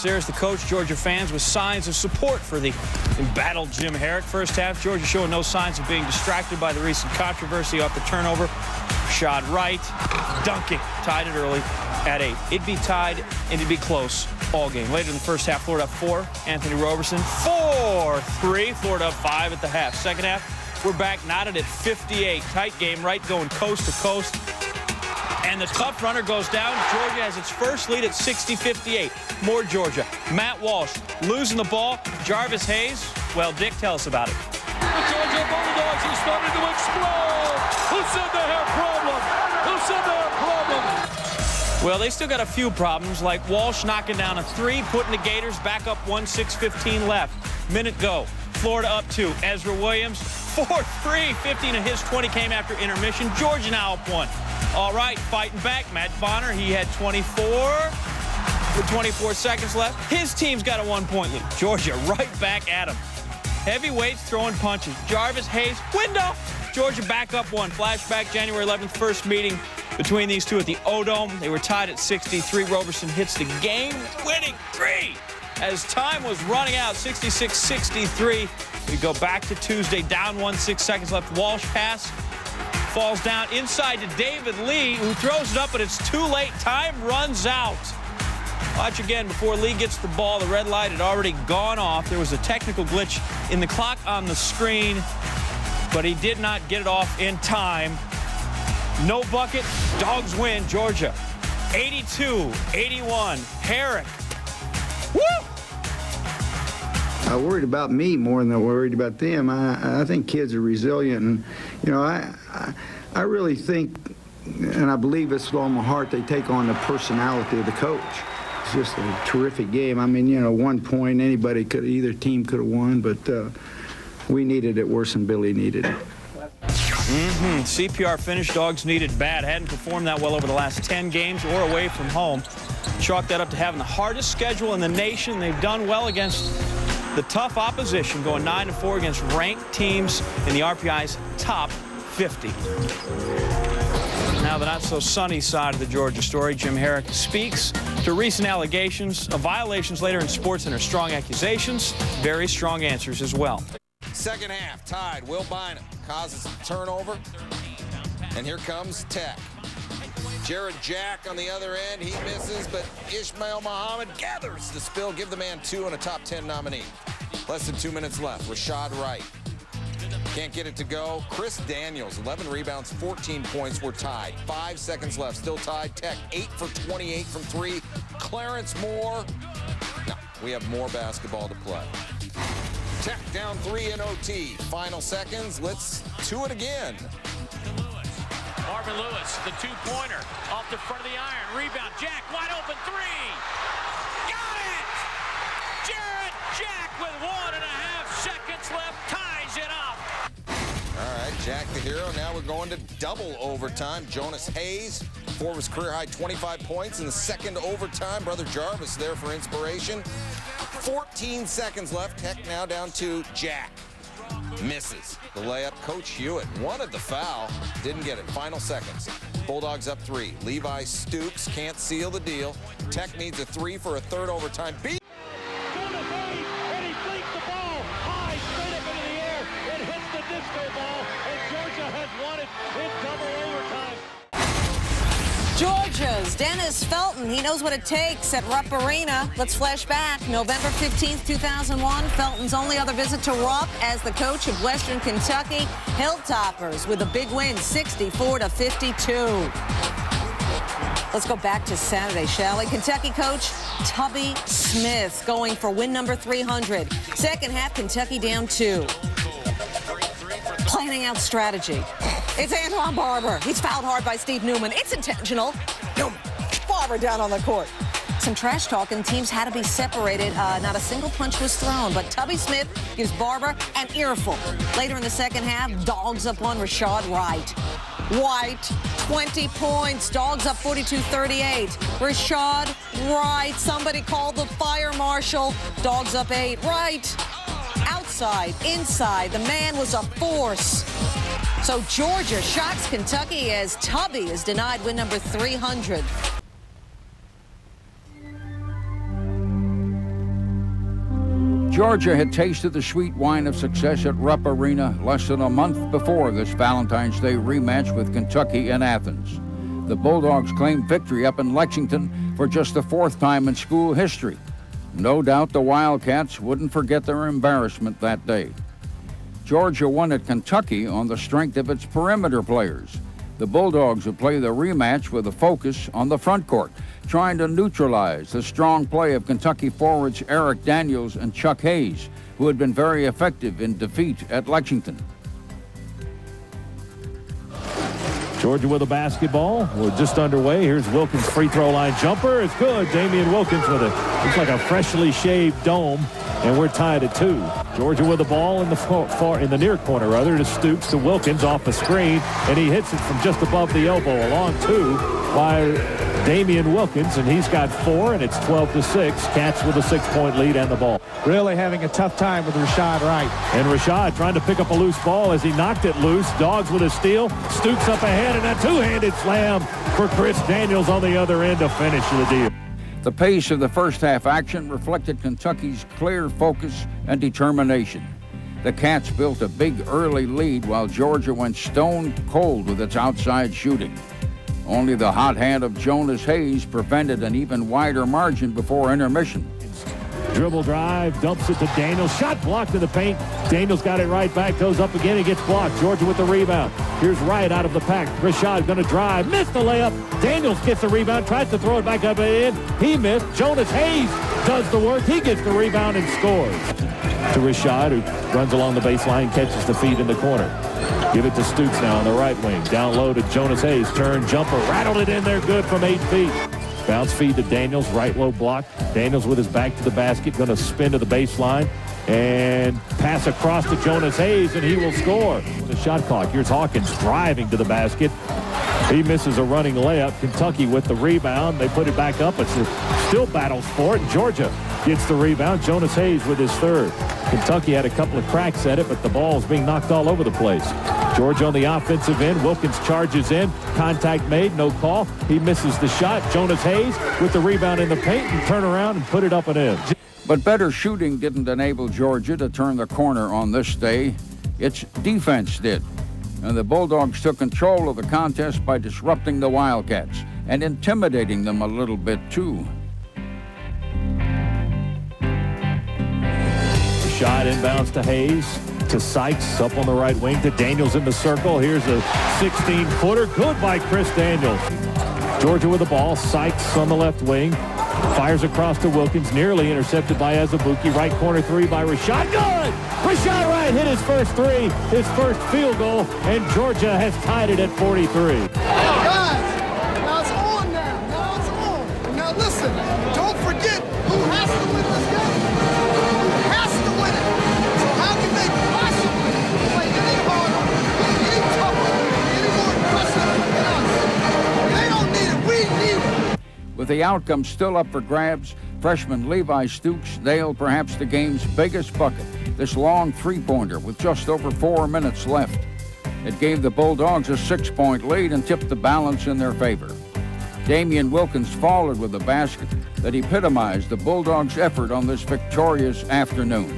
There's the coach. Georgia fans with signs of support for the embattled Jim Herrick. First half, Georgia showing no signs of being distracted by the recent controversy off the turnover. Shot right, dunking, tied it early at 8. It'd be tied and it'd be close all game. Later in the first half, Florida up 4. Anthony Roberson 4-3. Florida up 5 at the half. Second half, we're back knotted at 58. Tight game, right, going coast to coast. And the tough runner goes down. Georgia has its first lead at 60-58. More Georgia. Matt Walsh losing the ball. Jarvis Hayes. Well, Dick, tell us about it. The Georgia Bulldogs are starting to explode. Who said they have problems? Who said they have problems? Well, they still got a few problems, like Walsh knocking down a 3, putting the Gators back up 1, 6:15 left. Minute go. Florida up 2. Ezra Williams, 4-3. 15 of his 20 came after intermission. Georgia now up 1. All right, fighting back. Matt Bonner, he had 24 with 24 seconds left. His team's got a 1-point lead. Georgia right back at him. Heavyweights throwing punches. Jarvis Hayes, window. Georgia back up 1. Flashback January 11th, first meeting between these two at the O-Dome. They were tied at 63. Roberson hits the game-winning 3 as time was running out, 66-63. We go back to Tuesday, down 1, 6 seconds left. Walsh pass. Falls down inside to David Lee, who throws it up, but it's too late. Time runs out. Watch again before Lee gets the ball. The red light had already gone off. There was a technical glitch in the clock on the screen, but he did not get it off in time. No bucket. Dogs win. Georgia 82-81. Herrick. Woo! I worried about me more than I worried about them. I think kids are resilient, and you know, I really think, and I believe it's with all my heart, they take on the personality of the coach. It's just a terrific game. I mean, you know, 1 point, either team could have won, but we needed it worse than Billy needed it. CPR finish. Dogs needed bad. Hadn't performed that well over the last 10 games or away from home. Chalk that up to having the hardest schedule in the nation. They've done well against the tough opposition, going 9-4 against ranked teams in the RPI's top 50. Now the not-so-sunny side of the Georgia story. Jim Herrick speaks to recent allegations of violations later in sports and her strong accusations. Very strong answers as well. Second half, tied. Will Bynum causes a turnover. And here comes Tech. Jared Jack on the other end. He misses, but Ishmael Muhammad gathers the spill. Give the man 2 and a top 10 nominee. Less than 2 minutes left. Rashad Wright can't get it to go. Chris Daniels, 11 rebounds, 14 points. We're tied. 5 seconds left. Still tied. Tech 8 for 28 from 3. Clarence Moore. No, we have more basketball to play. Tech down 3 in OT. Final seconds. Let's do it again. Marvin Lewis, the 2-pointer, off the front of the iron. Rebound, Jack, wide open 3. Got it! Jared Jack with 1.5 seconds left, ties it up. All right, Jack the hero. Now we're going to double overtime. Jonas Hayes, 4 of his career-high 25 points in the second overtime. Brother Jarvis there for inspiration. 14 seconds left. Tech now down to Jack. Misses the layup. Coach Hewitt wanted the foul, didn't get it. Final seconds. Bulldogs up 3. Levi Stoops can't seal the deal. Tech needs a 3 for a third overtime beat. Jonas Hayes, and he fleets the ball high, straight up into the air. It hits the disco ball, and Georgia has won it in double overtime. Georgia's Dennis Felton, he knows what it takes at Rupp Arena. Let's flash back. November 15th, 2001, Felton's only other visit to Rupp as the coach of Western Kentucky Hilltoppers with a big win, 64-52. Let's go back to Saturday, shall we? Kentucky coach Tubby Smith going for win number 300. Second half, Kentucky down 2. Planning out strategy. It's Antoine Barber. He's fouled hard by Steve Newman. It's intentional. Barber down on the court. Some trash talk, and teams had to be separated. Not a single punch was thrown, but Tubby Smith gives Barber an earful. Later in the second half, Dogs up on Rashad Wright. White, 20 points. Dogs up 42-38. Rashad Wright. Somebody called the fire marshal. Dogs up 8. Wright. Outside, inside. The man was a force. So Georgia shocks Kentucky as Tubby is denied win number 300. Georgia had tasted the sweet wine of success at Rupp Arena less than a month before this Valentine's Day rematch with Kentucky in Athens. The Bulldogs claimed victory up in Lexington for just the fourth time in school history. No doubt the Wildcats wouldn't forget their embarrassment that day. Georgia won at Kentucky on the strength of its perimeter players. The Bulldogs would play the rematch with a focus on the front court, trying to neutralize the strong play of Kentucky forwards Eric Daniels and Chuck Hayes, who had been very effective in defeat at Lexington. Georgia with a basketball. We're just underway. Here's Wilkins' free throw line jumper. It's good. Damian Wilkins with it. Looks like a freshly shaved dome, and we're tied at 2. Georgia with the ball in the near corner, rather, to Stoops to Wilkins off the screen, and he hits it from just above the elbow. A long 2 by Damian Wilkins, and he's got 4, and it's 12-6. Cats with a 6-point lead and the ball. Really having a tough time with Rashad Wright. And Rashad trying to pick up a loose ball as he knocked it loose. Dogs with a steal. Stoops up ahead, and a two-handed slam for Chris Daniels on the other end to finish the deal. The pace of the first half action reflected Kentucky's clear focus and determination. The Cats built a big early lead while Georgia went stone cold with its outside shooting. Only the hot hand of Jonas Hayes prevented an even wider margin before intermission. Dribble drive, dumps it to Daniels. Shot blocked in the paint. Daniels got it right back, goes up again, and gets blocked. Georgia with the rebound. Here's Wright out of the pack. Rashad going to drive. Missed the layup. Daniels gets the rebound, tries to throw it back up and in. He missed. Jonas Hayes does the work. He gets the rebound and scores. To Rashad, who runs along the baseline, catches the feed in the corner. Give it to Stoops now on the right wing. Down low to Jonas Hayes. Turn, jumper, rattled it in there good from 8 feet. Bounce feed to Daniels, right low block. Daniels with his back to the basket, going to spin to the baseline and pass across to Jonas Hayes, and he will score. The shot clock. Here's Hawkins driving to the basket. He misses a running layup. Kentucky with the rebound. They put it back up. It's still battles for it. Georgia gets the rebound. Jonas Hayes with his 3rd. Kentucky had a couple of cracks at it, but the ball's being knocked all over the place. Georgia on the offensive end. Wilkins charges in. Contact made. No call. He misses the shot. Jonas Hayes with the rebound in the paint and turn around and put it up and in. But better shooting didn't enable Georgia to turn the corner on this day. Its defense did. And the Bulldogs took control of the contest by disrupting the Wildcats and intimidating them a little bit, too. Shot inbounds to Hayes, to Sykes, up on the right wing, to Daniels in the circle. Here's a 16-footer, good by Chris Daniels. Georgia with the ball, Sykes on the left wing, fires across to Wilkins, nearly intercepted by Azubuike. Right corner 3 by Rashad, good! Rashad Wright hit his first 3, his first field goal, and Georgia has tied it at 43. Guys, now it's on now. Now it's on. Now listen, don't forget who has to win this game. Who has to win it. So how can they possibly play any harder, any tougher, any more aggressive than us? They don't need it. We need it. With the outcome still up for grabs, freshman Levi Stoops nailed perhaps the game's biggest bucket, this long three-pointer with just over 4 minutes left. It gave the Bulldogs a 6-point lead and tipped the balance in their favor. Damian Wilkins followed with a basket that epitomized the Bulldogs' effort on this victorious afternoon.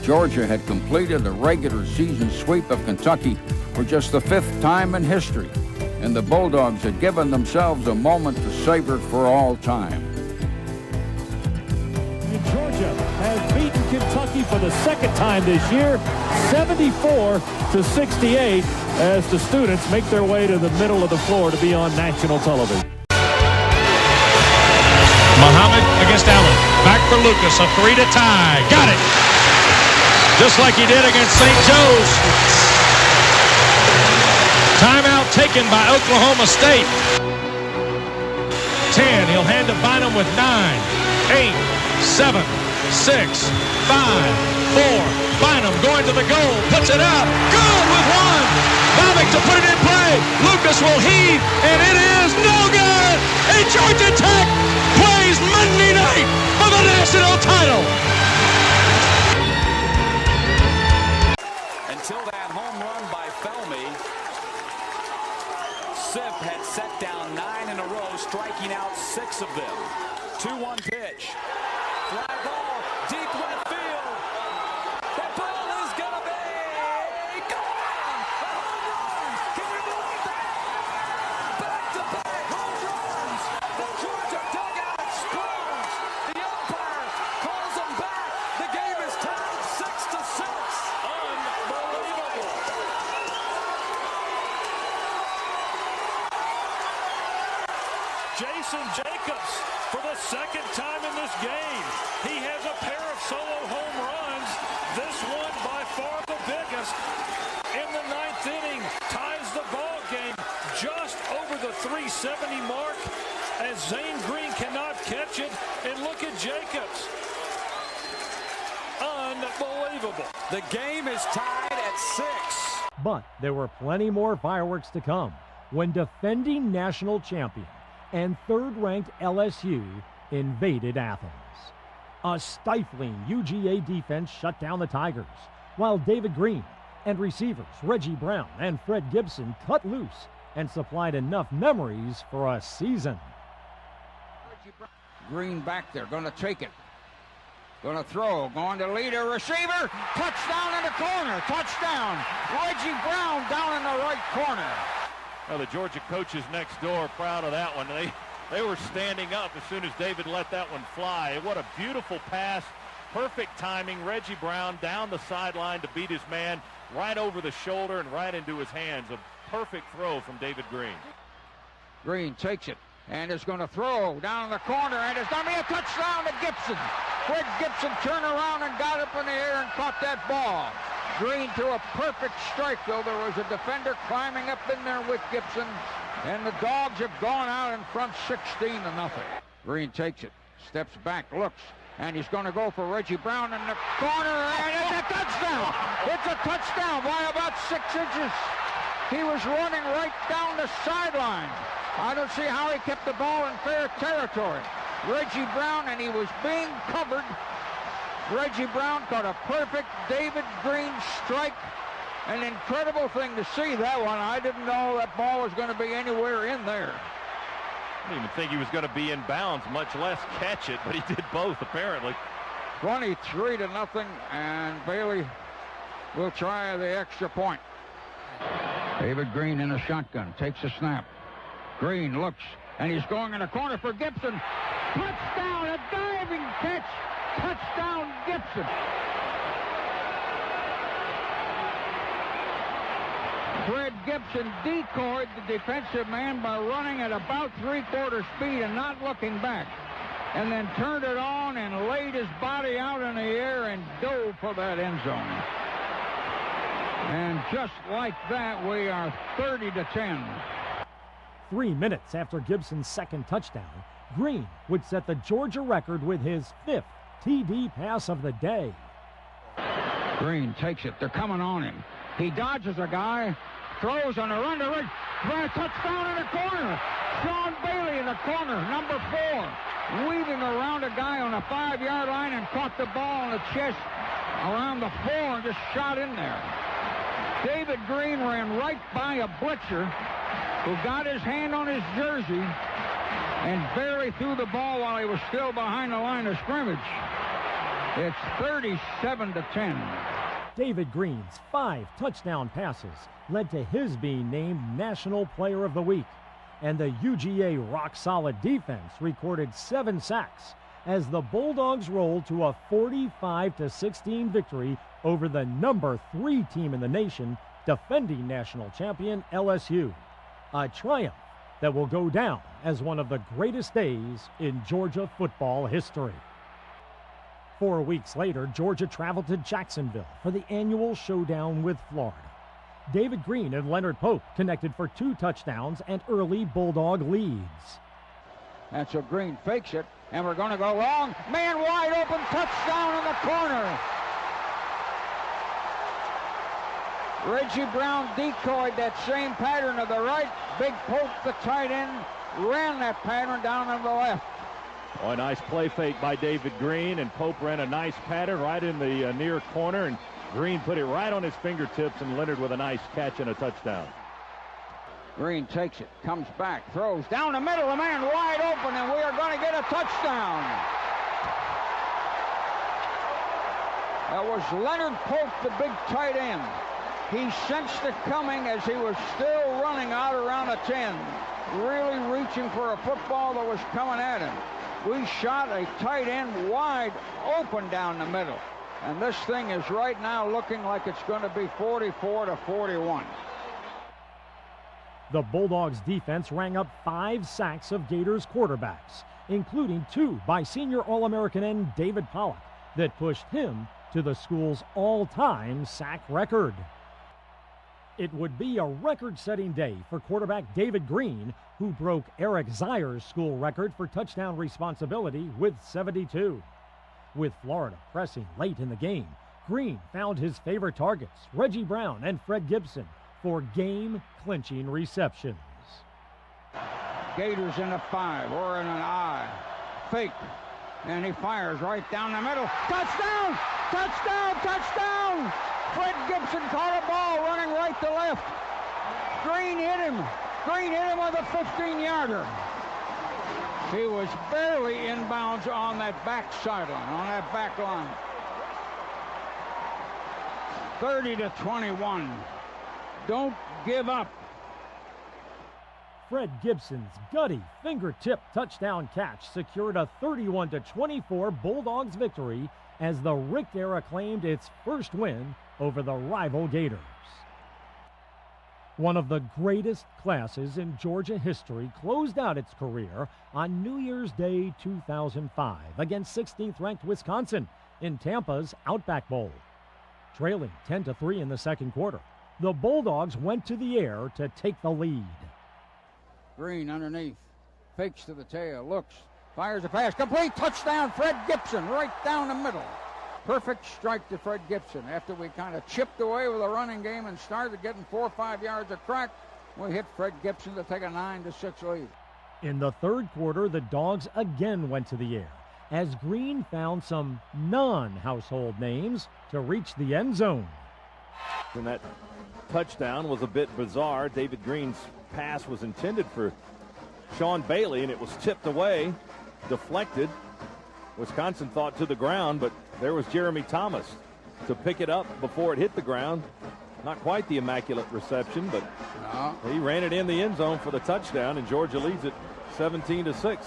Georgia had completed a regular season sweep of Kentucky for just the 5th time in history, and the Bulldogs had given themselves a moment to savor for all time. Georgia has beaten Kentucky for the 2nd time this year, 74-68, as the students make their way to the middle of the floor to be on national television. Muhammad against Allen. Back for Lucas. A 3 to tie. Got it. Just like he did against St. Joe's. Timeout taken by Oklahoma State. 10. He'll hand to Bynum with 9, 8, 7, 6, 5, 4. Bynum going to the goal. Puts it up. Good with 1. Bobbick to put it in play. Lucas will heave, and it is no good. And Georgia Tech plays Monday night for the national title. Until that home run by Felmy, Sip had set down 9 in a row, striking out 6 of them. 2-1 pitch. Fly ball, deep left field. Gibson Jacobs, for the second time in this game, he has a pair of solo home runs. This one by far the biggest in the 9th inning, ties the ball game just over the 370 mark as Zane Green cannot catch it. And look at Jacobs. Unbelievable. The game is tied at 6. But there were plenty more fireworks to come when defending national champion and third-ranked LSU invaded Athens. A stifling UGA defense shut down the Tigers, while David Green and receivers Reggie Brown and Fred Gibson cut loose and supplied enough memories for a season. Green back there, going to take it. Going to throw, going to lead a receiver. Touchdown in the corner, touchdown. Reggie Brown down in the right corner. Well, the Georgia coaches next door proud of that one. They were standing up as soon as David let that one fly. What a beautiful pass. Perfect timing. Reggie Brown down the sideline to beat his man right over the shoulder and right into his hands. A perfect throw from David Green. Green takes it and is going to throw down in the corner, and it's going to be a touchdown to Gibson. Fred Gibson turned around and got up in the air and caught that ball. Green to a perfect strike, though. There was a defender climbing up in there with Gibson, and the Dogs have gone out in front 16-0. Green takes it, steps back, looks, and he's going to go for Reggie Brown in the corner, and it's a touchdown! It's a touchdown by about 6 inches. He was running right down the sideline. I don't see how he kept the ball in fair territory. Reggie Brown, and he was being covered. Reggie Brown caught a perfect David Green strike. An incredible thing to see that one. I didn't know that ball was going to be anywhere in there. I didn't even think he was going to be in bounds, much less catch it, but he did both, apparently. 23-0, and Bailey will try the extra point. David Green in a shotgun, takes a snap. Green looks, and he's going in the corner for Gibson. Touchdown, a diving catch. Touchdown, Gibson. Fred Gibson decoyed the defensive man by running at about 3/4 speed and not looking back, and then turned it on and laid his body out in the air and dove for that end zone. And just like that, we are 30-10. 3 minutes after Gibson's second touchdown, Green would set the Georgia record with his 5th TD pass of the day. Green takes it. They're coming on him. He dodges a guy, throws on a run to right for a touchdown in the corner. Sean Bailey in the corner, number 4, weaving around a guy on a 5-yard line and caught the ball in the chest around the 4 and just shot in there. David Green ran right by a blitzer who got his hand on his jersey and barely threw the ball while he was still behind the line of scrimmage. It's 37-10. David Green's 5 touchdown passes led to his being named National Player of the Week, and the UGA rock-solid defense recorded 7 sacks as the Bulldogs rolled to a 45-16 victory over the number 3 team in the nation, defending national champion LSU. A triumph that will go down as one of the greatest days in Georgia football history. 4 weeks later, Georgia traveled to Jacksonville for the annual showdown with Florida. David Green and Leonard Pope connected for 2 touchdowns and early Bulldog leads. And so Green fakes it, and we're going to go long. Man wide open, touchdown in the corner. Reggie Brown decoyed that same pattern to the right. Big Pope, the tight end, ran that pattern down on the left. Oh, a nice play fake by David Green, and Pope ran a nice pattern right in the near corner, and Green put it right on his fingertips, and Leonard with a nice catch and a touchdown. Green takes it, comes back, throws down the middle, a man wide open, and we are going to get a touchdown. That was Leonard Pope, the big tight end. He sensed it coming as he was still running out around a 10, really reaching for a football that was coming at him. We shot a tight end wide open down the middle, and this thing is right now looking like it's going to be 44-41. The Bulldogs defense rang up 5 sacks of Gators quarterbacks, including 2 by senior All-American end David Pollock that pushed him to the school's all-time sack record. It would be a record-setting day for quarterback David Green, who broke Eric Zier's school record for touchdown responsibility with 72. With Florida pressing late in the game, Green found his favorite targets, Reggie Brown and Fred Gibson, for game-clinching receptions. Gators in a 5 or in an I. Fake. And he fires right down the middle. Touchdown! Touchdown! Touchdown! Fred Gibson caught a ball running right to left. Green hit him. Green hit him with a 15-yarder. He was barely inbounds on that back sideline, on that back line. 30-21. Don't give up. Fred Gibson's gutty fingertip touchdown catch secured a 31-24 Bulldogs victory as the Richt era claimed its first win over the rival Gators. One of the greatest classes in Georgia history closed out its career on New Year's Day 2005 against 16th-ranked Wisconsin in Tampa's Outback Bowl. Trailing 10-3 in the second quarter, the Bulldogs went to the air to take the lead. Green underneath, fakes to the tail, looks, fires a pass, complete, touchdown, Fred Gibson, right down the middle. Perfect strike to Fred Gibson. After we kind of chipped away with a running game and started getting 4 or 5 yards of crack, we hit Fred Gibson to take a 9-6 lead. In the third quarter, the Dogs again went to the air as Green found some non-household names to reach the end zone. And that touchdown was a bit bizarre. David Green's pass was intended for Sean Bailey, and it was tipped away, deflected. Wisconsin thought to the ground, but there was Jeremy Thomas to pick it up before it hit the ground. Not quite the immaculate reception, but he ran it in the end zone for the touchdown, and Georgia leads it 17-6.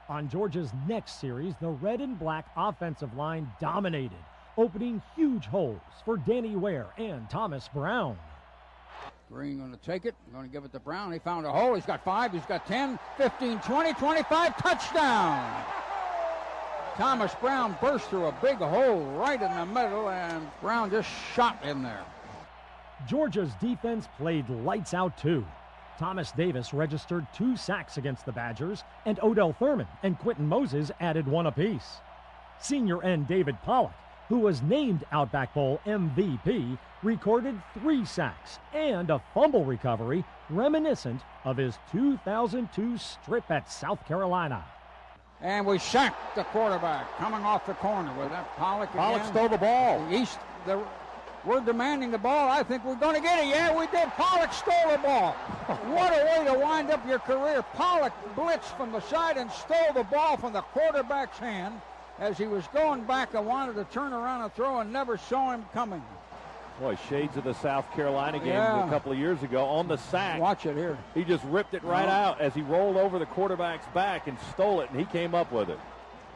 On Georgia's next series, the red and black offensive line dominated, opening huge holes for Danny Ware and Thomas Brown. Green going to take it, going to give it to Brown. He found a hole. He's got 5, he's got 10, 15, 20, 25, touchdown! Thomas Brown burst through a big hole right in the middle, and Brown just shot in there. Georgia's defense played lights out too. Thomas Davis registered 2 sacks against the Badgers, and Odell Thurman and Quentin Moses added 1 apiece. Senior end David Pollock, who was named Outback Bowl MVP, recorded 3 sacks and a fumble recovery reminiscent of his 2002 strip at South Carolina. And we sacked the quarterback coming off the corner with that Pollock again. Pollock stole the ball. We're demanding the ball. I think we're going to get it. Yeah, we did. Pollock stole the ball. What a way to wind up your career. Pollock blitzed from the side and stole the ball from the quarterback's hand as he was going back and wanted to turn around and throw and never saw him coming. Boy, shades of the South Carolina game a couple of years ago on the sack. Watch it here. He just ripped it right out as he rolled over the quarterback's back and stole it, and he came up with it.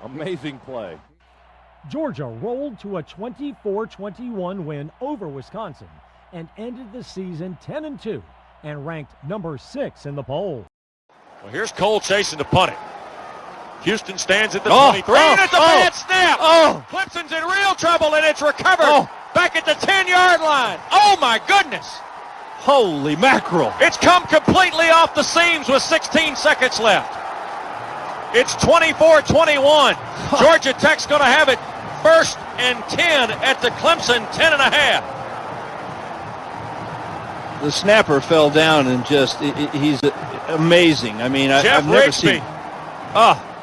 Amazing play. Georgia rolled to a 24-21 win over Wisconsin and ended the season 10-2 and ranked number 6 in the poll. Well, here's Cole chasing to punt it. Houston stands at the 23, and it's a bad snap. Clemson's in real trouble, and it's recovered back at the 10-yard line. Oh, my goodness. Holy mackerel. It's come completely off the seams with 16 seconds left. It's 24-21. Georgia Tech's going to have it 1st and 10 at the Clemson 10.5. The snapper fell down and just, he's amazing. I mean, I've never seen.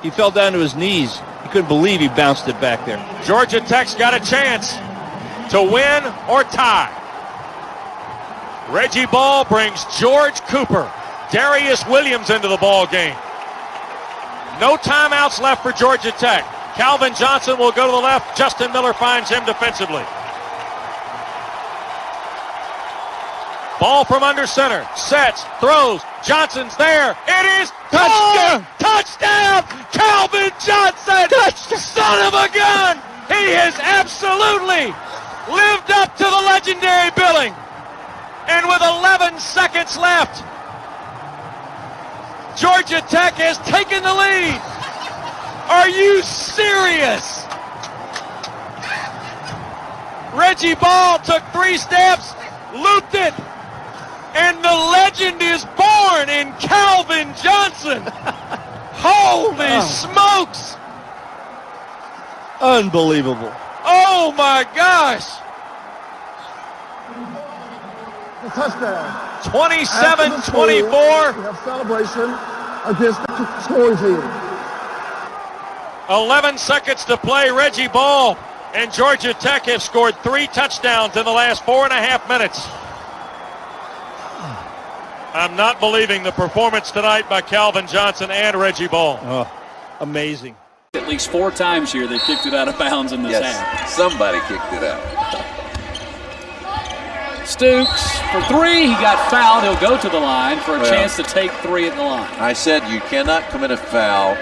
He fell down to his knees. He couldn't believe he bounced it back there. Georgia Tech's got a chance to win or tie. Reggie Ball brings George Cooper, Darius Williams into the ball game. No timeouts left for Georgia Tech. Calvin Johnson will go to the left. Justin Miller finds him defensively. Ball from under center. Sets, throws. Johnson's there. It is touchdown! Touchdown! Calvin Johnson! Touchdown. Son of a gun! He has absolutely lived up to the legendary billing. And with 11 seconds left, Georgia Tech has taken the lead. Are you serious? Reggie Ball took 3 steps, looped it, and the legend is born in Calvin Johnson. Holy smokes! Unbelievable. Oh my gosh! A touchdown. 27-24. We have celebration against the scoring team. 11 seconds to play. Reggie Ball and Georgia Tech have scored 3 touchdowns in the last 4.5 minutes. I'm not believing the performance tonight by Calvin Johnson and Reggie Ball. Oh, amazing. At least 4 times here they kicked it out of bounds in this half. Somebody kicked it out. Stooks for 3. He got fouled. He'll go to the line for a chance to take 3 at the line. I said you cannot commit a foul.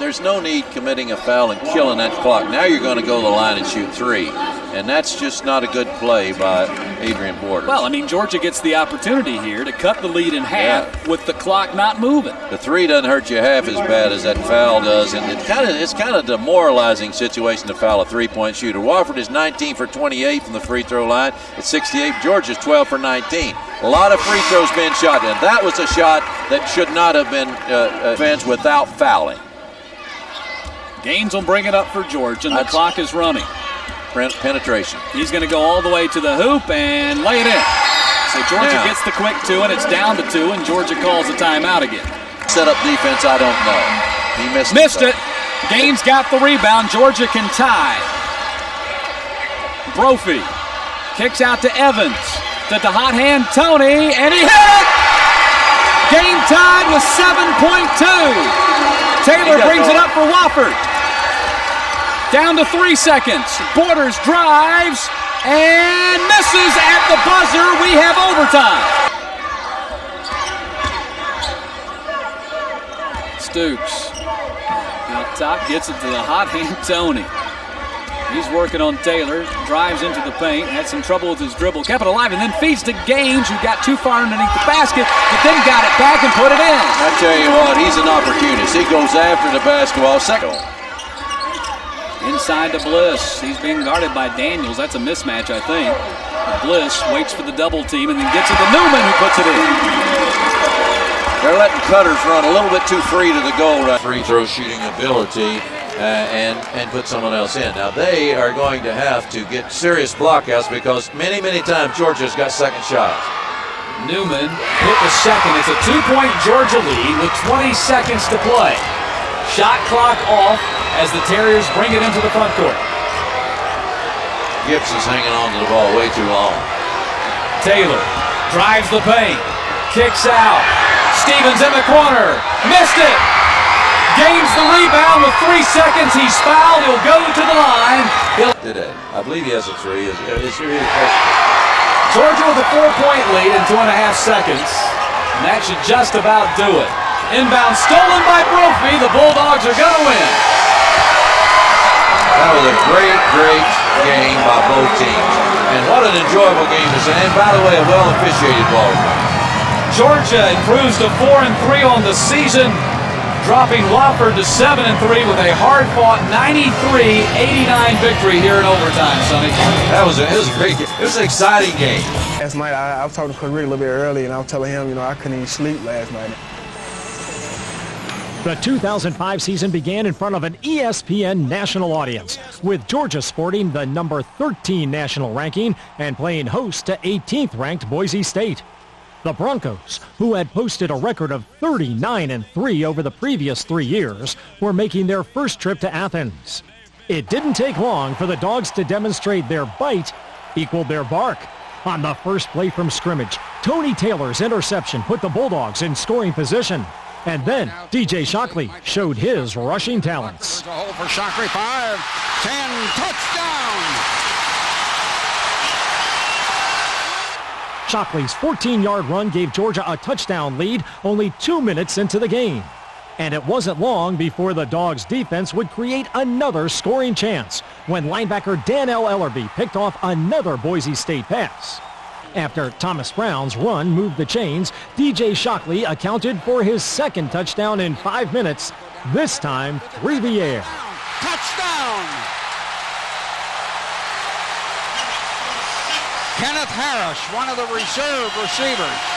There's no need committing a foul and killing that clock. Now you're going to go to the line and shoot 3. And that's just not a good play by Adrian Borders. Well, I mean, Georgia gets the opportunity here to cut the lead in half with the clock not moving. The 3 doesn't hurt you half as bad as that foul does, and it's kind of demoralizing situation to foul a 3-point shooter. Wofford is 19 for 28 from the free throw line at 68. Georgia's 12 for 19. A lot of free throws being shot, and that was a shot that should not have been advanced without fouling. Gaines will bring it up for Georgia, and the clock is running. Penetration. He's going to go all the way to the hoop and lay it in. So Georgia gets the quick 2, and it's down to 2, and Georgia calls a timeout again. Set up defense, I don't know. He missed it. Gaines got the rebound. Georgia can tie. Brophy kicks out to Evans. To the hot hand Tony, and he hit it! Game tied with 7.2. Taylor brings it up for Wofford. Down to 3 seconds. Borders drives and misses at the buzzer. We have overtime. Stooks out top gets it to the hot hand Tony. He's working on Taylor, drives into the paint, had some trouble with his dribble, kept it alive, and then feeds to Gaines, who got too far underneath the basket, but then got it back and put it in. I tell you what, he's an opportunist. He goes after the basketball. Second. Inside to Bliss. He's being guarded by Daniels. That's a mismatch, I think. Bliss waits for the double team and then gets it to Newman, who puts it in. They're letting Cutters run a little bit too free to the goal. Free throw shooting ability. And put someone else in. Now they are going to have to get serious blockouts because many times Georgia's got second shots. Newman hit the second. It's a 2-point Georgia lead with 20 seconds to play. Shot clock off as the Terriers bring it into the front court. Gibson's hanging on to the ball way too long. Taylor drives the paint, kicks out. Stevens in the corner, missed it. Gains the rebound with 3 seconds. He's fouled. He'll go to the line. Today, I believe he has a 3. Georgia with a 4-point lead in 2.5 seconds. And that should just about do it. Inbound stolen by Brophy. The Bulldogs are going to win. That was a great game by both teams. And what an enjoyable game to see. And by the way, a well-officiated ball game. Georgia improves to 4-3 on the season, dropping Wofford to 7-3 with a hard-fought 93-89 victory here in overtime, Sonny. It was a great game. It was an exciting game. Last night, I was talking to Coach Rick a little bit early, and I was telling him, I couldn't even sleep last night. The 2005 season began in front of an ESPN national audience, with Georgia sporting the number 13 national ranking and playing host to 18th-ranked Boise State. The Broncos, who had posted a record of 39-3 over the previous 3 years, were making their first trip to Athens. It didn't take long for the Dogs to demonstrate their bite equaled their bark. On the first play from scrimmage, Tony Taylor's interception put the Bulldogs in scoring position. And then DJ Shockley showed his rushing talents. A hole for Shockley, 5, 10, touchdown! Shockley's 14-yard run gave Georgia a touchdown lead only 2 minutes into the game. And it wasn't long before the Dogs' defense would create another scoring chance when linebacker Dan Ellerby picked off another Boise State pass. After Thomas Brown's run moved the chains, DJ Shockley accounted for his second touchdown in 5 minutes, this time through the air. Touchdown! Kenneth Harris, one of the reserve receivers.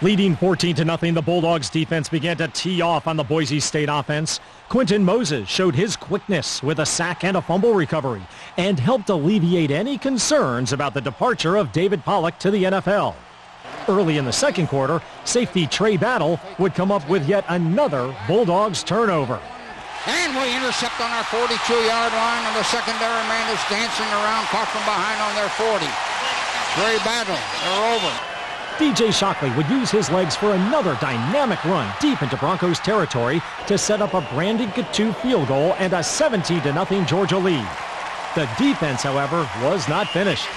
Leading 14-0, the Bulldogs defense began to tee off on the Boise State offense. Quentin Moses showed his quickness with a sack and a fumble recovery and helped alleviate any concerns about the departure of David Pollock to the NFL. Early in the second quarter, safety Trey Battle would come up with yet another Bulldogs turnover. And we intercept on our 42-yard line, and the secondary man is dancing around, caught from behind on their 40. Trey Battle, they're over. DJ Shockley would use his legs for another dynamic run deep into Broncos territory to set up a Brandon Coutu field goal and a 17-0 Georgia lead. The defense, however, was not finished.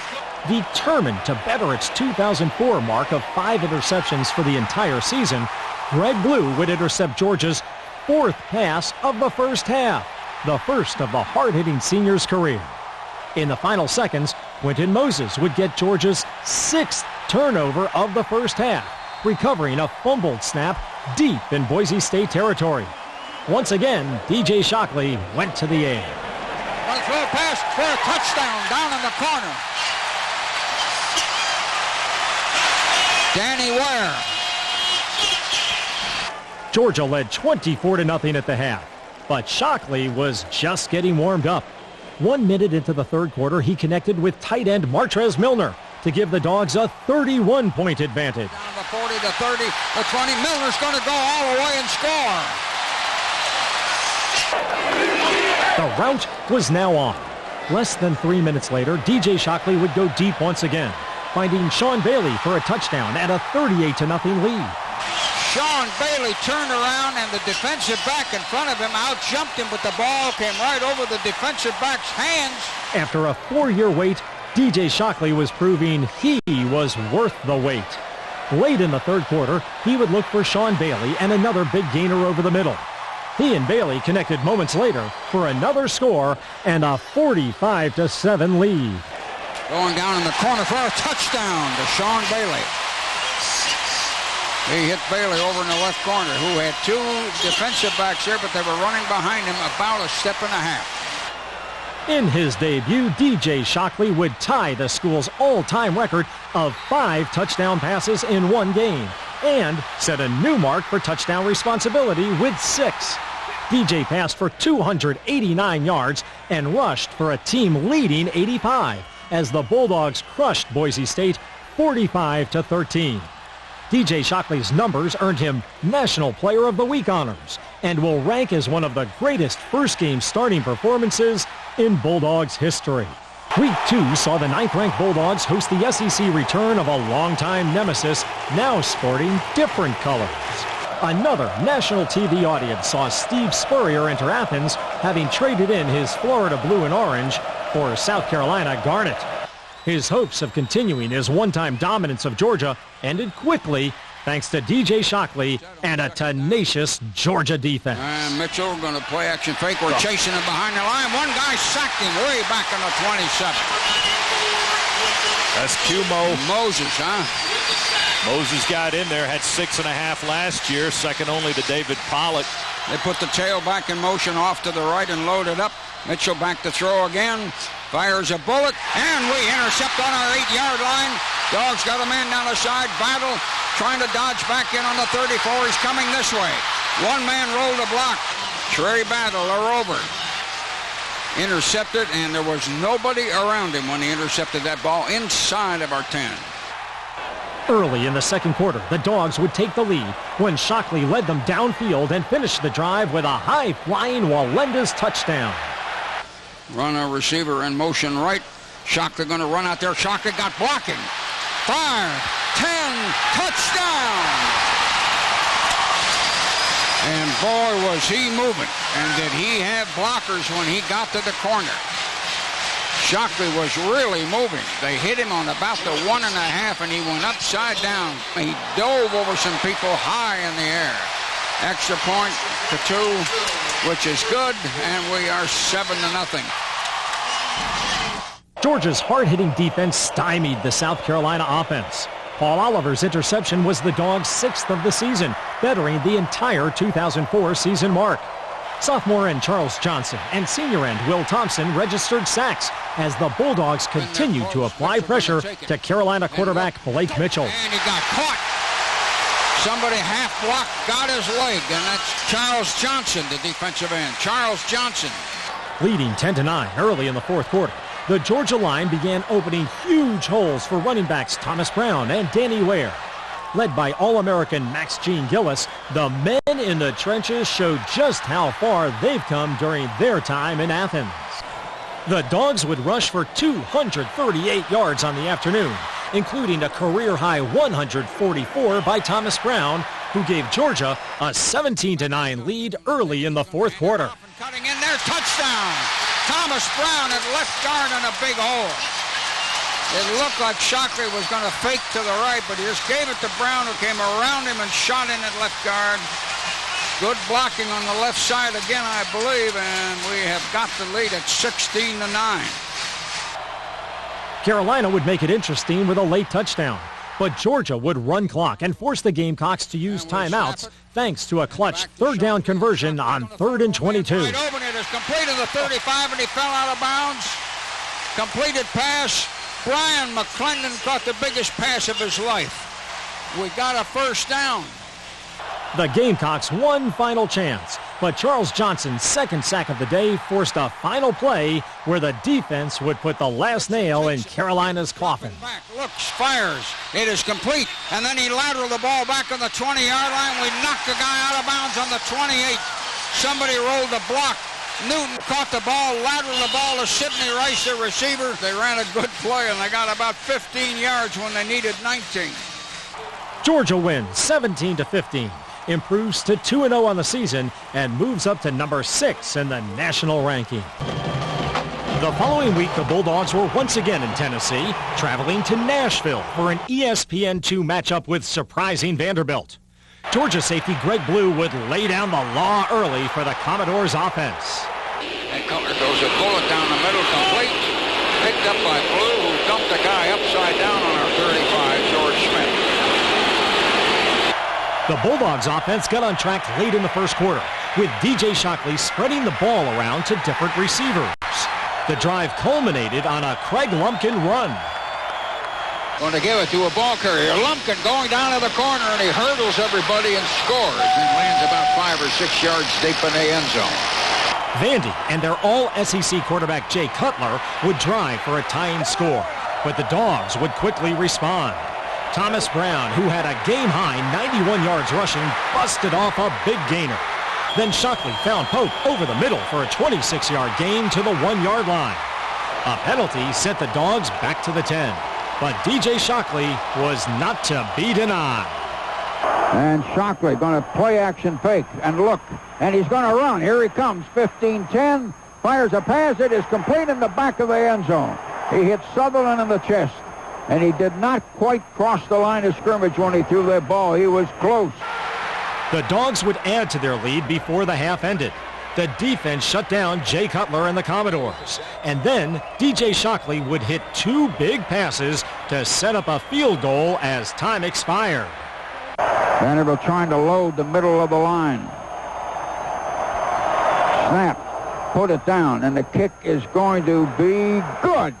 Determined to better its 2004 mark of 5 interceptions for the entire season, Greg Blue would intercept Georgia's 4th pass of the first half, the first of the hard-hitting senior's career. In the final seconds, Quentin Moses would get Georgia's 6th turnover of the first half, recovering a fumbled snap deep in Boise State territory. Once again, DJ Shockley went to the air. One throw pass for a touchdown down in the corner. Danny Ware. Georgia led 24-0 at the half, but Shockley was just getting warmed up. 1 minute into the third quarter, he connected with tight end Martrez Milner to give the Dogs a 31-point advantage. Down the 40, the 30, the 20. Milner's going to go all the way and score. The rout was now on. Less than 3 minutes later, DJ Shockley would go deep once again, finding Sean Bailey for a touchdown and a 38-0 lead. Sean Bailey turned around, and the defensive back in front of him out-jumped him, but the ball came right over the defensive back's hands. After a 4-year wait, DJ Shockley was proving he was worth the wait. Late in the third quarter, he would look for Sean Bailey and another big gainer over the middle. He and Bailey connected moments later for another score and a 45-7 lead. Going down in the corner for a touchdown to Sean Bailey. He hit Bailey over in the left corner, who had 2 defensive backs there, but they were running behind him about a step and a half. In his debut, DJ Shockley would tie the school's all-time record of 5 touchdown passes in one game and set a new mark for touchdown responsibility with 6. DJ passed for 289 yards and rushed for a team-leading 85 as the Bulldogs crushed Boise State 45-13. DJ Shockley's numbers earned him National Player of the Week honors and will rank as one of the greatest first-game starting performances in Bulldogs history. Week 2 saw the 9th-ranked Bulldogs host the SEC return of a longtime nemesis, now sporting different colors. Another national TV audience saw Steve Spurrier enter Athens, having traded in his Florida blue and orange for South Carolina garnet. His hopes of continuing his one-time dominance of Georgia ended quickly thanks to DJ Shockley and a tenacious Georgia defense. And Mitchell going to play action fake. We're chasing him behind the line. One guy sacked him way back on the 27. That's Q-Mo. Moses, huh? Moses got in there, had 6.5 last year, second only to David Pollock. They put the tailback in motion off to the right and loaded up. Mitchell back to throw again. Fires a bullet, and we intercept on our 8-yard line. Dogs got a man down the side. Battle trying to dodge back in on the 34. He's coming this way. One man rolled a block. Trey Battle are over. Intercepted, and there was nobody around him when he intercepted that ball inside of our 10. Early in the second quarter, the Dogs would take the lead when Shockley led them downfield and finished the drive with a high-flying Wallenda's touchdown. Run a receiver in motion right. Shockley going to run out there. Shockley got blocking. 5, 10, touchdown! And boy, was he moving. And did he have blockers when he got to the corner. Shockley was really moving. They hit him on about the 1.5, and he went upside down. He dove over some people high in the air. Extra point to 2, which is good, and we are 7-0. Georgia's hard-hitting defense stymied the South Carolina offense. Paul Oliver's interception was the Dogs' 6th of the season, bettering the entire 2004 season mark. Sophomore end Charles Johnson and senior end Will Thompson registered sacks as the Bulldogs continued to apply pressure to Carolina quarterback Blake Mitchell. And he got caught. Somebody half-blocked, got his leg, and that's Charles Johnson, the defensive end. Charles Johnson. Leading 10-9 early in the fourth quarter, the Georgia line began opening huge holes for running backs Thomas Brown and Danny Ware. Led by All-American Max Gene Gillis, the men in the trenches showed just how far they've come during their time in Athens. The Dogs would rush for 238 yards on the afternoon, including a career-high 144 by Thomas Brown, who gave Georgia a 17-9 lead early in the fourth quarter. Cutting in there, touchdown. Thomas Brown at left guard in a big hole. It looked like Shockley was going to fake to the right, but he just gave it to Brown, who came around him and shot in at left guard. Good blocking on the left side again, I believe, and we have got the lead at 16-9. Carolina would make it interesting with a late touchdown, but Georgia would run clock and force the Gamecocks to use timeouts thanks to a clutch third down conversion on 3rd and 22. Right open, it is completed the 35, and he fell out of bounds. Completed pass. Brian McClendon caught the biggest pass of his life. We got a first down. The Gamecocks' one final chance, but Charles Johnson's second sack of the day forced a final play where the defense would put the last nail in Carolina's coffin. Back, looks, fires. It is complete, and then he lateraled the ball back on the 20-yard line. We knocked the guy out of bounds on the 28. Somebody rolled the block. Newton caught the ball, lateraled the ball to Sidney Rice, the receiver. They ran a good play, and they got about 15 yards when they needed 19. Georgia wins 17-15, improves to 2-0 on the season, and moves up to number 6 in the national ranking. The following week, the Bulldogs were once again in Tennessee, traveling to Nashville for an ESPN2 matchup with surprising Vanderbilt. Georgia safety Greg Blue would lay down the law early for the Commodores offense. And Cutler goes a bullet down the middle, complete. Picked up by Blue, who dumped the guy upside down on our 35, George Smith. The Bulldogs offense got on track late in the first quarter, with DJ Shockley spreading the ball around to different receivers. The drive culminated on a Craig Lumpkin run. Going to give it to a ball carrier. Lumpkin going down to the corner, and he hurdles everybody and scores and lands about 5 or 6 yards deep in the end zone. Vandy and their all-SEC quarterback Jay Cutler would drive for a tying score, but the Dogs would quickly respond. Thomas Brown, who had a game-high 91 yards rushing, busted off a big gainer. Then Shockley found Pope over the middle for a 26-yard gain to the 1-yard line. A penalty sent the Dogs back to the 10. But DJ Shockley was not to be denied. And Shockley going to play action fake and look, and he's going to run. Here he comes, 15-10, fires a pass. It is complete in the back of the end zone. He hit Sutherland in the chest, and he did not quite cross the line of scrimmage when he threw that ball. He was close. The Dogs would add to their lead before the half ended. The defense shut down Jay Cutler and the Commodores. And then DJ Shockley would hit 2 big passes to set up a field goal as time expired. Vanderbilt trying to load the middle of the line. Snap, put it down, and the kick is going to be good.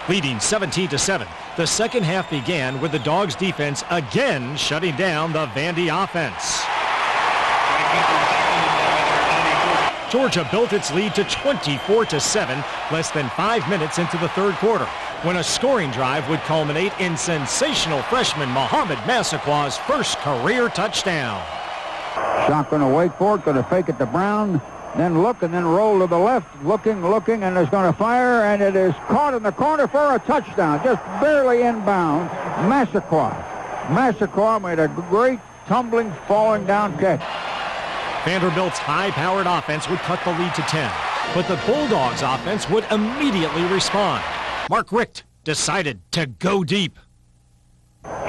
Leading 17-7, the second half began with the Dogs' defense again shutting down the Vandy offense. Georgia built its lead to 24-7 less than 5 minutes into the third quarter, when a scoring drive would culminate in sensational freshman Muhammad Massaquah's first career touchdown. Shotgun to wait for it, going to fake it to Brown, then look and then roll to the left, looking, and is going to fire, and it is caught in the corner for a touchdown, just barely inbound. Massaquah made a great tumbling, falling down catch. Vanderbilt's high-powered offense would cut the lead to 10, but the Bulldogs offense would immediately respond. Mark Richt decided to go deep.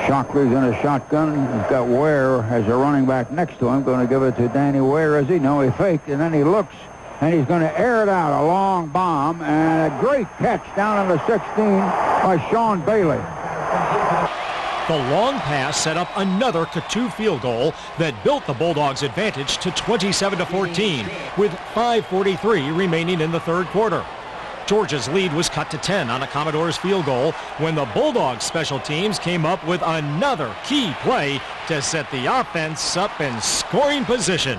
Shockley's in a shotgun. He's got Ware as a running back next to him. Going to give it to Danny Ware as he faked, and then he looks, and he's going to air it out, a long bomb, and a great catch down on the 16 by Sean Bailey. The long pass set up another Coutu field goal that built the Bulldogs' advantage to 27-14 with 5:43 remaining in the third quarter. Georgia's lead was cut to 10 on a Commodores field goal when the Bulldogs special teams came up with another key play to set the offense up in scoring position.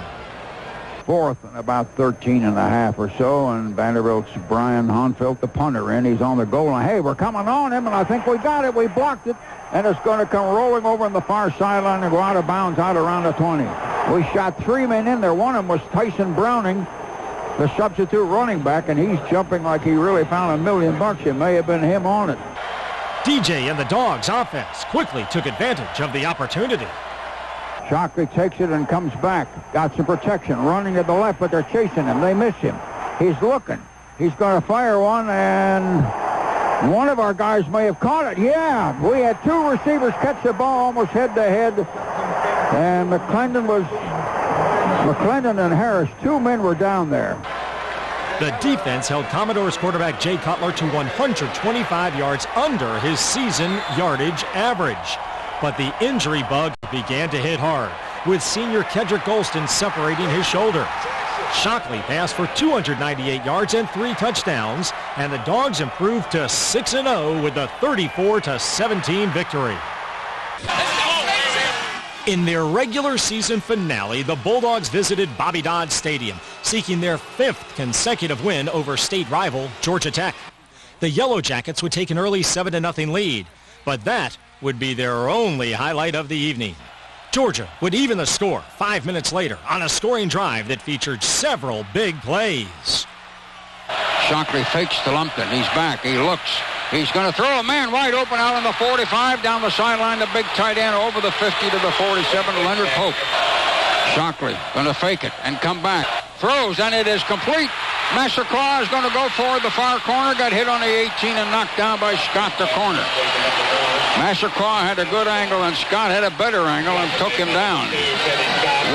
Fourth and about 13 and a half or so, and Vanderbilt's Brian Honfeld, the punter, in. He's on the goal line. Hey, we're coming on him, and I think we got it. We blocked it, and it's going to come rolling over on the far sideline and go out of bounds out around the 20. We shot 3 men in there. One of them was Tyson Browning, the substitute running back, and he's jumping like he really found $1 million. It may have been him on it. DJ and the Dogs offense quickly took advantage of the opportunity. Shockley takes it and comes back. Got some protection. Running to the left, but they're chasing him. They miss him. He's looking. He's going to fire one, and one of our guys may have caught it. Yeah, we had 2 receivers catch the ball almost head-to-head, and McClendon and Harris, 2 men were down there. The defense held Commodores quarterback Jay Cutler to 125 yards under his season yardage average. But the injury bug began to hit hard, with senior Kedrick Golston separating his shoulder. Shockley passed for 298 yards and 3 touchdowns, and the Dogs improved to 6-0 with the 34-17 victory. In their regular season finale, the Bulldogs visited Bobby Dodd Stadium, seeking their 5th consecutive win over state rival Georgia Tech. The Yellow Jackets would take an early 7-0 lead, but that would be their only highlight of the evening. Georgia would even the score 5 minutes later on a scoring drive that featured several big plays. Shockley fakes to Lumpkin. He's back. He looks. He's going to throw a man wide open out on the 45, down the sideline, the big tight end over the 50 to the 47, Leonard Pope. Shockley going to fake it and come back. Throws, and it is complete. Masterclaw is going to go for the far corner. Got hit on the 18 and knocked down by Scott, the corner. Masterclaw had a good angle, and Scott had a better angle and took him down.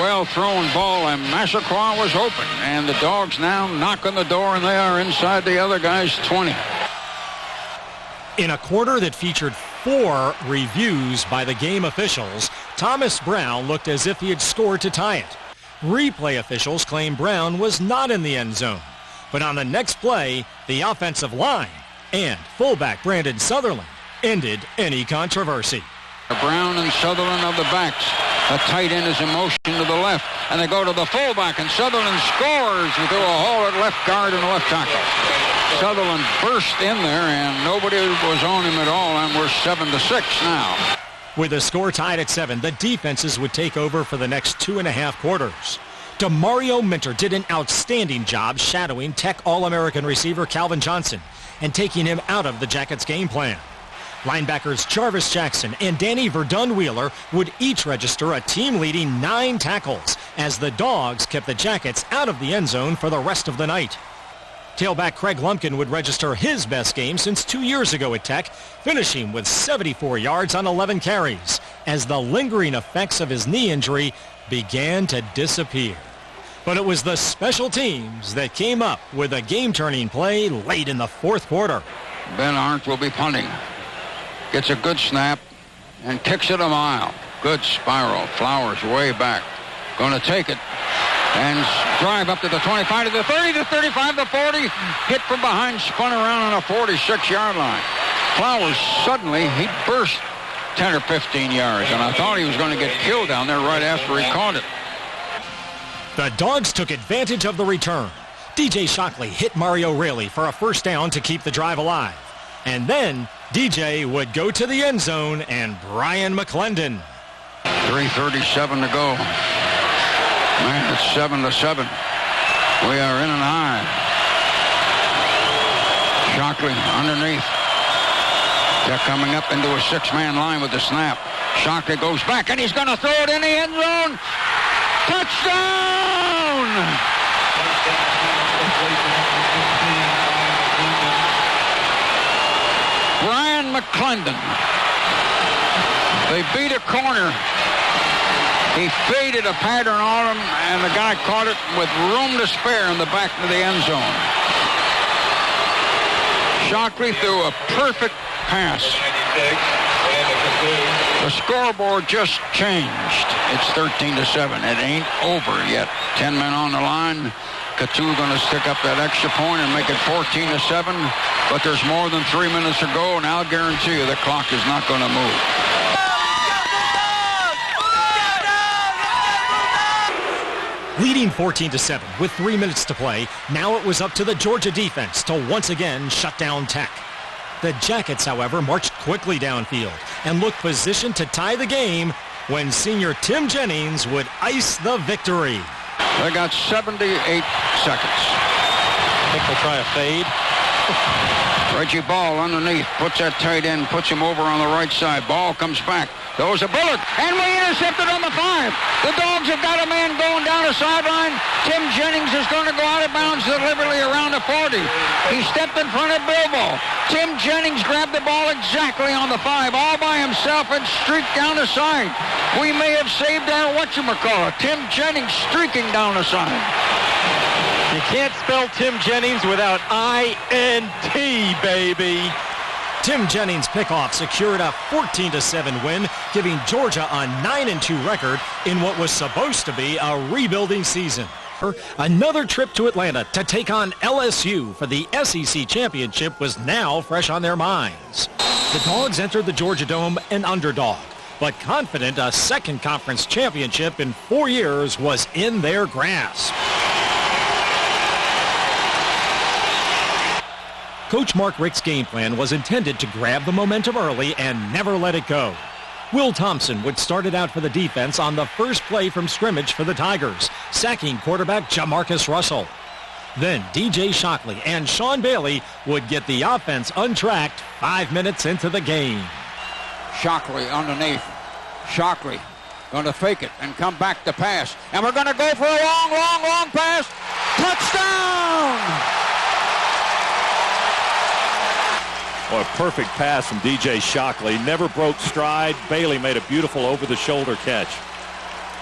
Well thrown ball, and Masterclaw was open. And the Dogs now knock on the door, and they are inside the other guy's 20. In a quarter that featured 4 reviews by the game officials, Thomas Brown looked as if he had scored to tie it. Replay officials claim Brown was not in the end zone. But on the next play, the offensive line and fullback Brandon Sutherland ended any controversy. Brown and Sutherland of the backs. The tight end is in motion to the left, and they go to the fullback, and Sutherland scores through a hole at left guard and left tackle. Sutherland burst in there, and nobody was on him at all, and we're 7-6 now. With the score tied at 7, the defenses would take over for the next 2.5 quarters. DeMario Minter did an outstanding job shadowing Tech All-American receiver Calvin Johnson and taking him out of the Jackets' game plan. Linebackers Jarvis Jackson and Danny Verdun Wheeler would each register a team-leading 9 tackles as the Dogs kept the Jackets out of the end zone for the rest of the night. Tailback Craig Lumpkin would register his best game since 2 years ago at Tech, finishing with 74 yards on 11 carries as the lingering effects of his knee injury began to disappear. But it was the special teams that came up with a game-turning play late in the fourth quarter. Ben Arndt will be punting. Gets a good snap and kicks it a mile. Good spiral. Flowers way back. Going to take it and drive up to the 25, to the 30, to 35, to 40. Hit from behind, spun around on a 46-yard line. Flowers suddenly, he burst 10 or 15 yards, and I thought he was going to get killed down there right after he caught it. The Dogs took advantage of the return. DJ Shockley hit Mario Raley for a first down to keep the drive alive. And then DJ would go to the end zone and Brian McClendon. 3:37 to go. Man, it's 7-7. We are in and high. Shockley underneath. They're coming up into a 6-man line with the snap. Shockley goes back, and he's going to throw it in the end zone. Touchdown! Brian McClendon. They beat a corner He faded a pattern on him, and the guy caught it with room to spare in the back of the end zone. Shockley threw a perfect pass. The scoreboard just changed. It's 13-7. It ain't over yet. 10 men on the line. Couture going to stick up that extra point and make it 14-7. But there's more than 3 minutes to go, and I'll guarantee you the clock is not going to move. Leading 14-7 with 3 minutes to play, now it was up to the Georgia defense to once again shut down Tech. The Jackets, however, marched quickly downfield and looked positioned to tie the game when senior Tim Jennings would ice the victory. They got 78 seconds. I think they'll try a fade. Reggie Ball underneath, puts that tight end, puts him over on the right side. Ball comes back. Throws a bullet, and we intercepted on the 5. The Dogs have got a man going down the sideline. Tim Jennings is going to go out of bounds deliberately around the 40. He stepped in front of Bilbo. Tim Jennings grabbed the ball exactly on the 5, all by himself, and streaked down the side. We may have saved our whatchamacallit. Tim Jennings streaking down the side. You can't spell Tim Jennings without I-N-T, baby. Tim Jennings' pickoff secured a 14-7 win, giving Georgia a 9-2 record in what was supposed to be a rebuilding season. Another trip to Atlanta to take on LSU for the SEC championship was now fresh on their minds. The Dogs entered the Georgia Dome an underdog, but confident a second conference championship in 4 years was in their grasp. Coach Mark Richt's game plan was intended to grab the momentum early and never let it go. Will Thompson would start it out for the defense on the first play from scrimmage for the Tigers, sacking quarterback Jamarcus Russell. Then DJ Shockley and Sean Bailey would get the offense untracked 5 minutes into the game. Shockley underneath. Shockley going to fake it and come back to pass. And we're going to go for a long pass. Touchdown! Well, a perfect pass from DJ Shockley. Never broke stride. Bailey made a beautiful over-the-shoulder catch.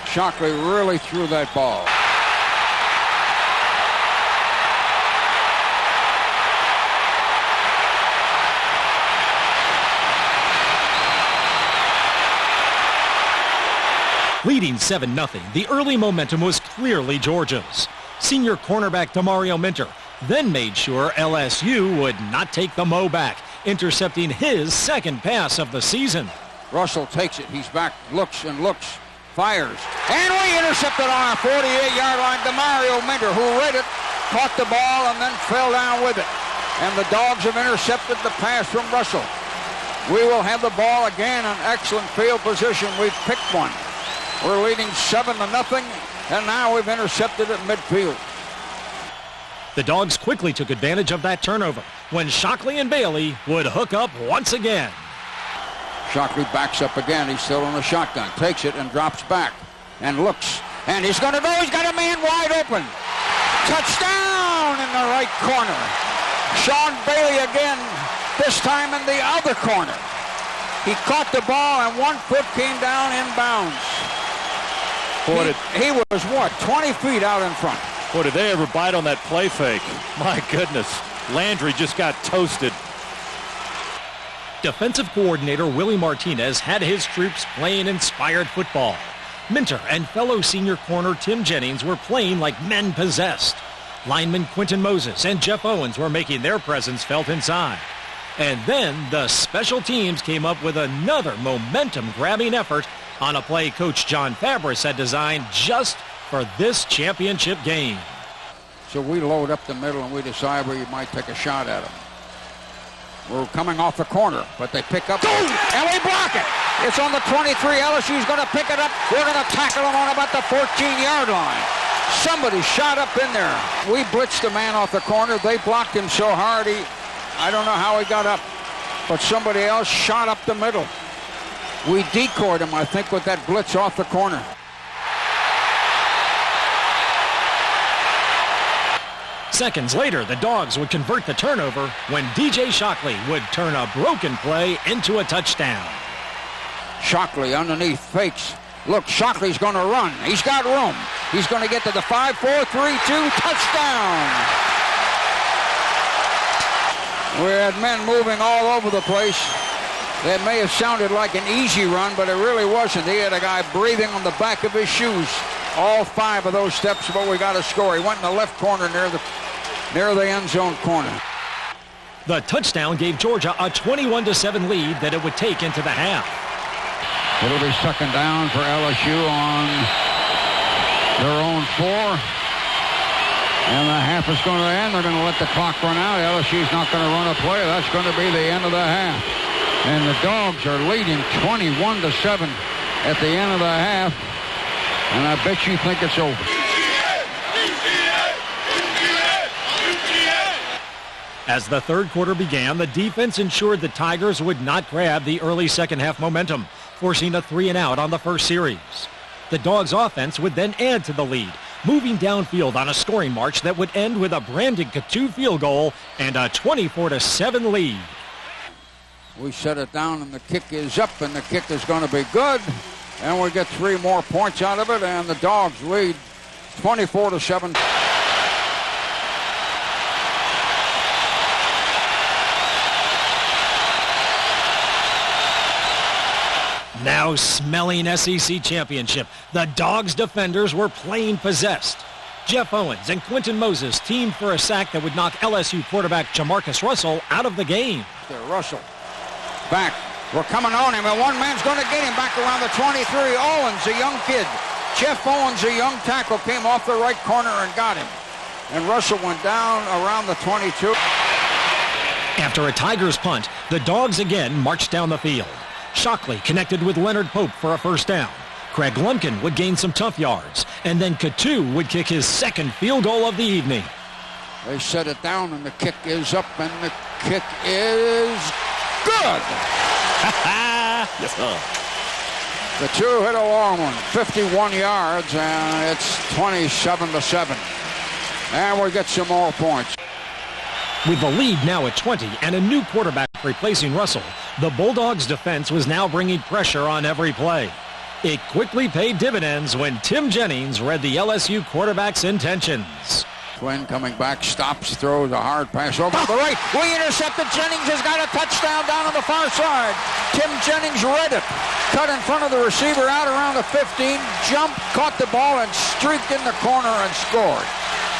Shockley really threw that ball. Leading 7-0, the early momentum was clearly Georgia's. Senior cornerback Demario Minter then made sure LSU would not take the Mo back, intercepting his second pass of the season. Russell takes it. He's back, looks, fires. And we intercepted on our 48-yard line. Demario Minter, who read it, caught the ball and then fell down with it. And the Dogs have intercepted the pass from Russell. We will have the ball again in excellent field position. We've picked one. We're leading 7-0, and now we've intercepted at midfield. The Dogs quickly took advantage of that turnover when Shockley and Bailey would hook up once again. Shockley backs up again. He's still on the shotgun. Takes it and drops back and looks. And he's going to go. He's got a man wide open. Touchdown in the right corner. Sean Bailey again, this time in the other corner. He caught the ball and 1 foot came down inbounds. He was, 20 feet out in front. Boy, did they ever bite on that play fake. My goodness. Landry just got toasted. Defensive coordinator Willie Martinez had his troops playing inspired football. Minter and fellow senior corner Tim Jennings were playing like men possessed. Lineman Quentin Moses and Jeff Owens were making their presence felt inside. And then the special teams came up with another momentum-grabbing effort on a play Coach John Fabris had designed just for this championship game. So we load up the middle and we decide where you might take a shot at them. We're coming off the corner, but they pick up and we block it. It's on the 23. LSU's going to pick it up. We're going to tackle them on about the 14-yard line. Somebody shot up in there. We blitzed the man off the corner. They blocked him so hard, I don't know how he got up, but somebody else shot up the middle. We decoyed him, I think, with that blitz off the corner. Seconds later, the Dogs would convert the turnover when DJ Shockley would turn a broken play into a touchdown. Shockley underneath, fakes. Look, Shockley's going to run. He's got room. He's going to get to the 5-4-3-2 touchdown. We had men moving all over the place. That may have sounded like an easy run, but it really wasn't. He had a guy breathing on the back of his shoes. All 5 of those steps, but we got a score. He went in the left corner near the end zone corner. The touchdown gave Georgia a 21-7 lead that it would take into the half. It'll be second down for LSU on their own 4. And the half is going to end. They're going to let the clock run out. LSU's not going to run a play. That's going to be the end of the half. And the Dogs are leading 21-7 at the end of the half. And I bet you think it's over. As the third quarter began, the defense ensured the Tigers would not grab the early second half momentum, forcing a 3-and-out on the first series. The Dogs' offense would then add to the lead, moving downfield on a scoring march that would end with a Brandon Coutu field goal and a 24-7 lead. We set it down, and the kick is up, and the kick is going to be good. And we get 3 more points out of it, and the Dogs lead 24-7. Now smelling SEC championship, the Dogs defenders were playing possessed. Jeff Owens and Quentin Moses teamed for a sack that would knock LSU quarterback Jamarcus Russell out of the game. Russell back. We're coming on him, and one man's going to get him back around the 23. Owens, a young kid. Jeff Owens, a young tackle, came off the right corner and got him. And Russell went down around the 22. After a Tigers punt, the Dogs again marched down the field. Shockley connected with Leonard Pope for a first down. Craig Lumpkin would gain some tough yards, and then Coutu would kick his second field goal of the evening. They set it down, and the kick is up, and the kick is good. Yes, sir. Coutu hit a long one, 51 yards, and it's 27-7. And we get some more points. With the lead now at 20 and a new quarterback replacing Russell, the Bulldogs defense was now bringing pressure on every play. It quickly paid dividends when Tim Jennings read the LSU quarterback's intentions. Quinn coming back, stops, throws a hard pass over to the right. We intercepted. Jennings has got a touchdown down on the far side. Tim Jennings read it. Cut in front of the receiver out around the 15. Jumped, caught the ball, and streaked in the corner and scored.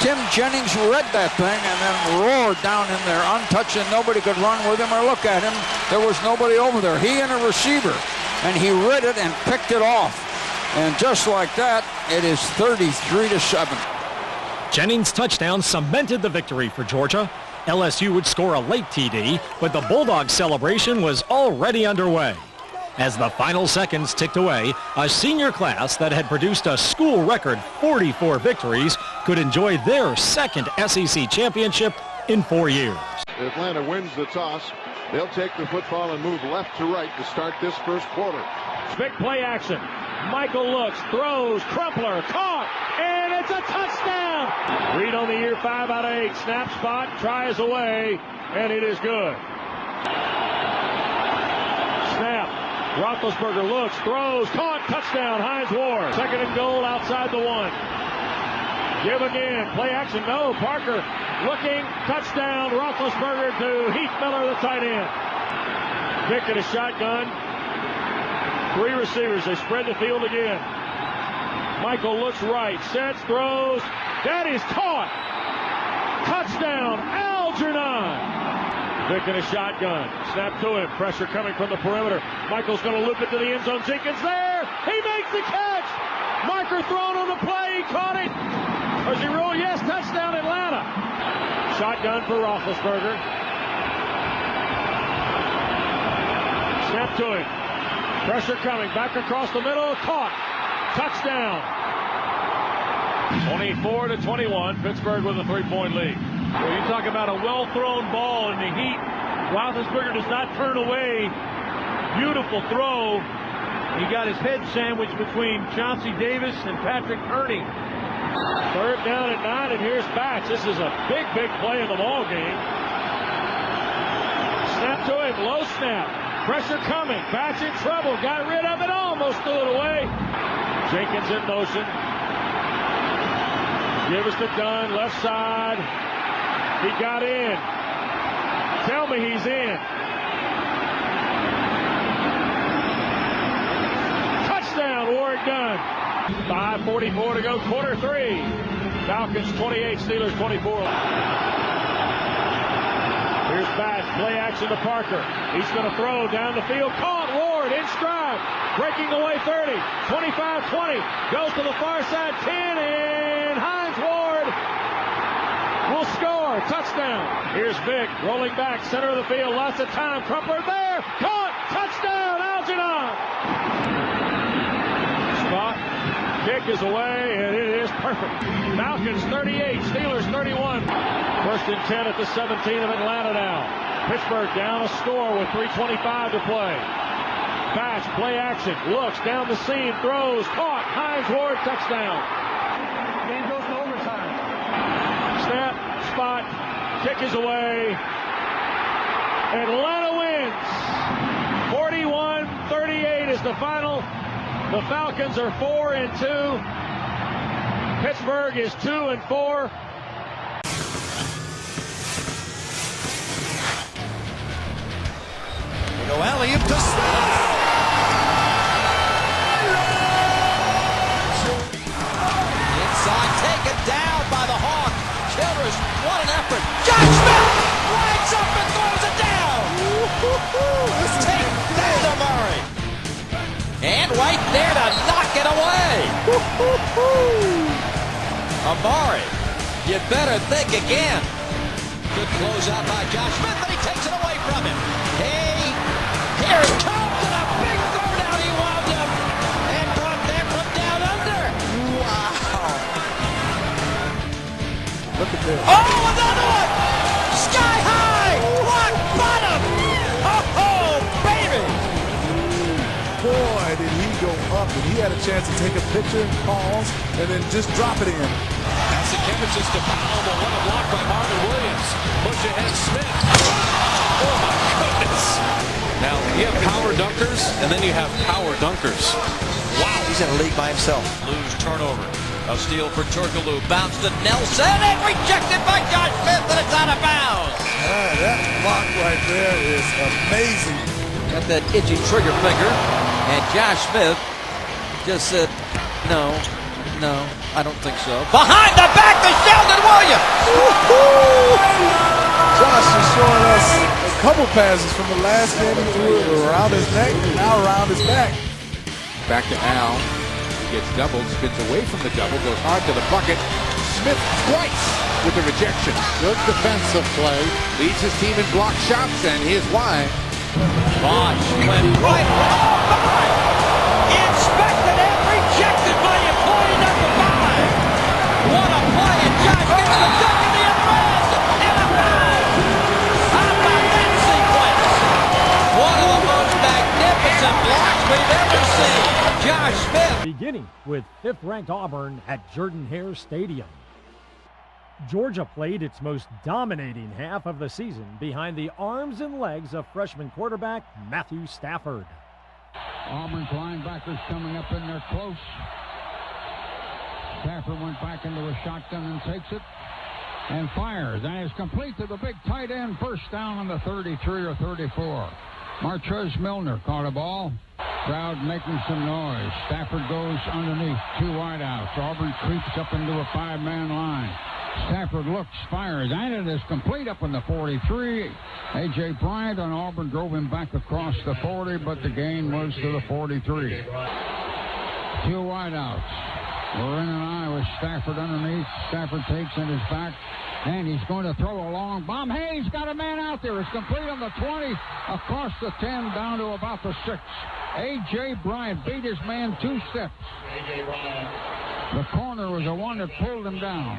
Tim Jennings read that thing and then roared down in there, untouched, and nobody could run with him or look at him. There was nobody over there. He and a receiver. And he read it and picked it off. And just like that, it is 33-7. Jennings' touchdown cemented the victory for Georgia. LSU would score a late TD, but the Bulldogs celebration was already underway. As the final seconds ticked away, a senior class that had produced a school record 44 victories could enjoy their second SEC championship in 4 years. Atlanta wins the toss. They'll take the football and move left to right to start this first quarter. Big play action. Michael looks, throws, Crumpler, caught, and it's a touchdown. Reed on the year, 5 out of 8. Snap spot, tries away, and it is good. Snap. Roethlisberger looks, throws, caught, touchdown, Hines Ward. Second and goal outside the 1. Give again, play action, no, Parker looking, touchdown, Roethlisberger to Heath Miller, the tight end. Vick in a shotgun. 3 receivers, they spread the field again. Michael looks right, sets, throws, that is caught. Touchdown, Algernon. Vick in a shotgun, snap to him, pressure coming from the perimeter. Michael's going to loop it to the end zone, Jenkins there, he makes the catch. Marker thrown on the play, he caught it. Does he roll? Yes, touchdown Atlanta. Shotgun for Roethlisberger. Snap to him. Pressure coming, back across the middle, caught. Touchdown. 24-21, Pittsburgh with a 3-point lead. Well, you talk about a well-thrown ball in the heat. Roethlisberger does not turn away. Beautiful throw. He got his head sandwiched between Chauncey Davis and Patrick Ernie. Third down at 9, and here's Batch. This is a big, big play in the ball game. Snap to him, low snap. Pressure coming. Batch in trouble. Got rid of it. Almost threw it away. Jenkins in motion. Give us to Dunn. Left side. He got in. Tell me he's in. Touchdown, Warwick Dunn. 5:44 to go, quarter 3. Falcons 28, Steelers 24. Here's Batch, play action to Parker. He's going to throw down the field. Caught, Ward in stride. Breaking away 30, 25-20. Goes to the far side, 10, and Hines Ward will score. Touchdown. Here's Vick rolling back, center of the field. Lots of time. Crumpler there. Caught. Touchdown, Algernon. Spot. Kick is away, and it is perfect. Falcons 38, Steelers 31. First and 10 at the 17 of Atlanta now. Pittsburgh down a score with 3:25 to play. Batch, play action, looks down the seam, throws, caught. Hines Ward, touchdown. Game goes to overtime. Snap, spot, kick is away. Atlanta wins. 41-38 is the final. The Falcons are 4-2. Pittsburgh is 2-4. Go alley-oop to Smith. Inside, taken down by the Hawk. Childress, what an effort. Josh Smith rides up and throws it down. Take that, Amari. And right there to knock it away. Amari, you better think again. Good close out by Josh Smith, and he takes it away from him. Hey, here it comes, and a big throw down. He wound up and brought them from down under. Wow. Look at this. Oh, another one. Sky high. Rock bottom. Oh, baby. Boy, did he go up, and he had a chance to take a picture and pause, and then just drop it in. That's the Kevicius to foul, but what a block by Marvin Williams. Push ahead Smith. Oh my goodness. Now you have power dunkers, and then you have power dunkers. Wow. He's in a league by himself. Lose turnover. A steal for Turkoglu. Bounce to Nelson, and rejected by Josh Smith, and it's out of bounds. That block right there is amazing. Got that itchy trigger finger, and Josh Smith just said, no, I don't think so. Behind the back to Sheldon Williams. Josh is showing us a couple passes from the last game he threw it around his neck and now around his back. Back to Al. He gets doubled, spins away from the double, goes hard to the bucket. Smith twice with the rejection. Good defensive play. Leads his team in block shots, and here's why. Bosch went right by. Inspected and rejected by employee number 5. What a play, and Josh gets the duck in the other end. And a foul. How about that sequence? One of the most magnificent blocks we've ever seen. Josh Smith. Beginning with 5th-ranked Auburn at Jordan-Hare Stadium. Georgia played its most dominating half of the season behind the arms and legs of freshman quarterback Matthew Stafford. Auburn's linebackers coming up in there close. Stafford went back into a shotgun and takes it and fires, and is complete to the big tight end. First down on the 33 or 34. Martrez Milner caught a ball. Crowd making some noise. Stafford goes underneath. 2 wideouts. Auburn creeps up into a 5-man line. Stafford looks, fires, and it is complete up in the 43. A.J. Bryant on Auburn drove him back across the 40, but the gain was to the 43. 2 wideouts. Loren and I with Stafford underneath. Stafford takes in his back, and he's going to throw a long bomb. Hey, he's got a man out there. It's complete on the 20, across the 10, down to about the 6. A.J. Bryant beat his man 2 steps. The corner was the one that pulled him down.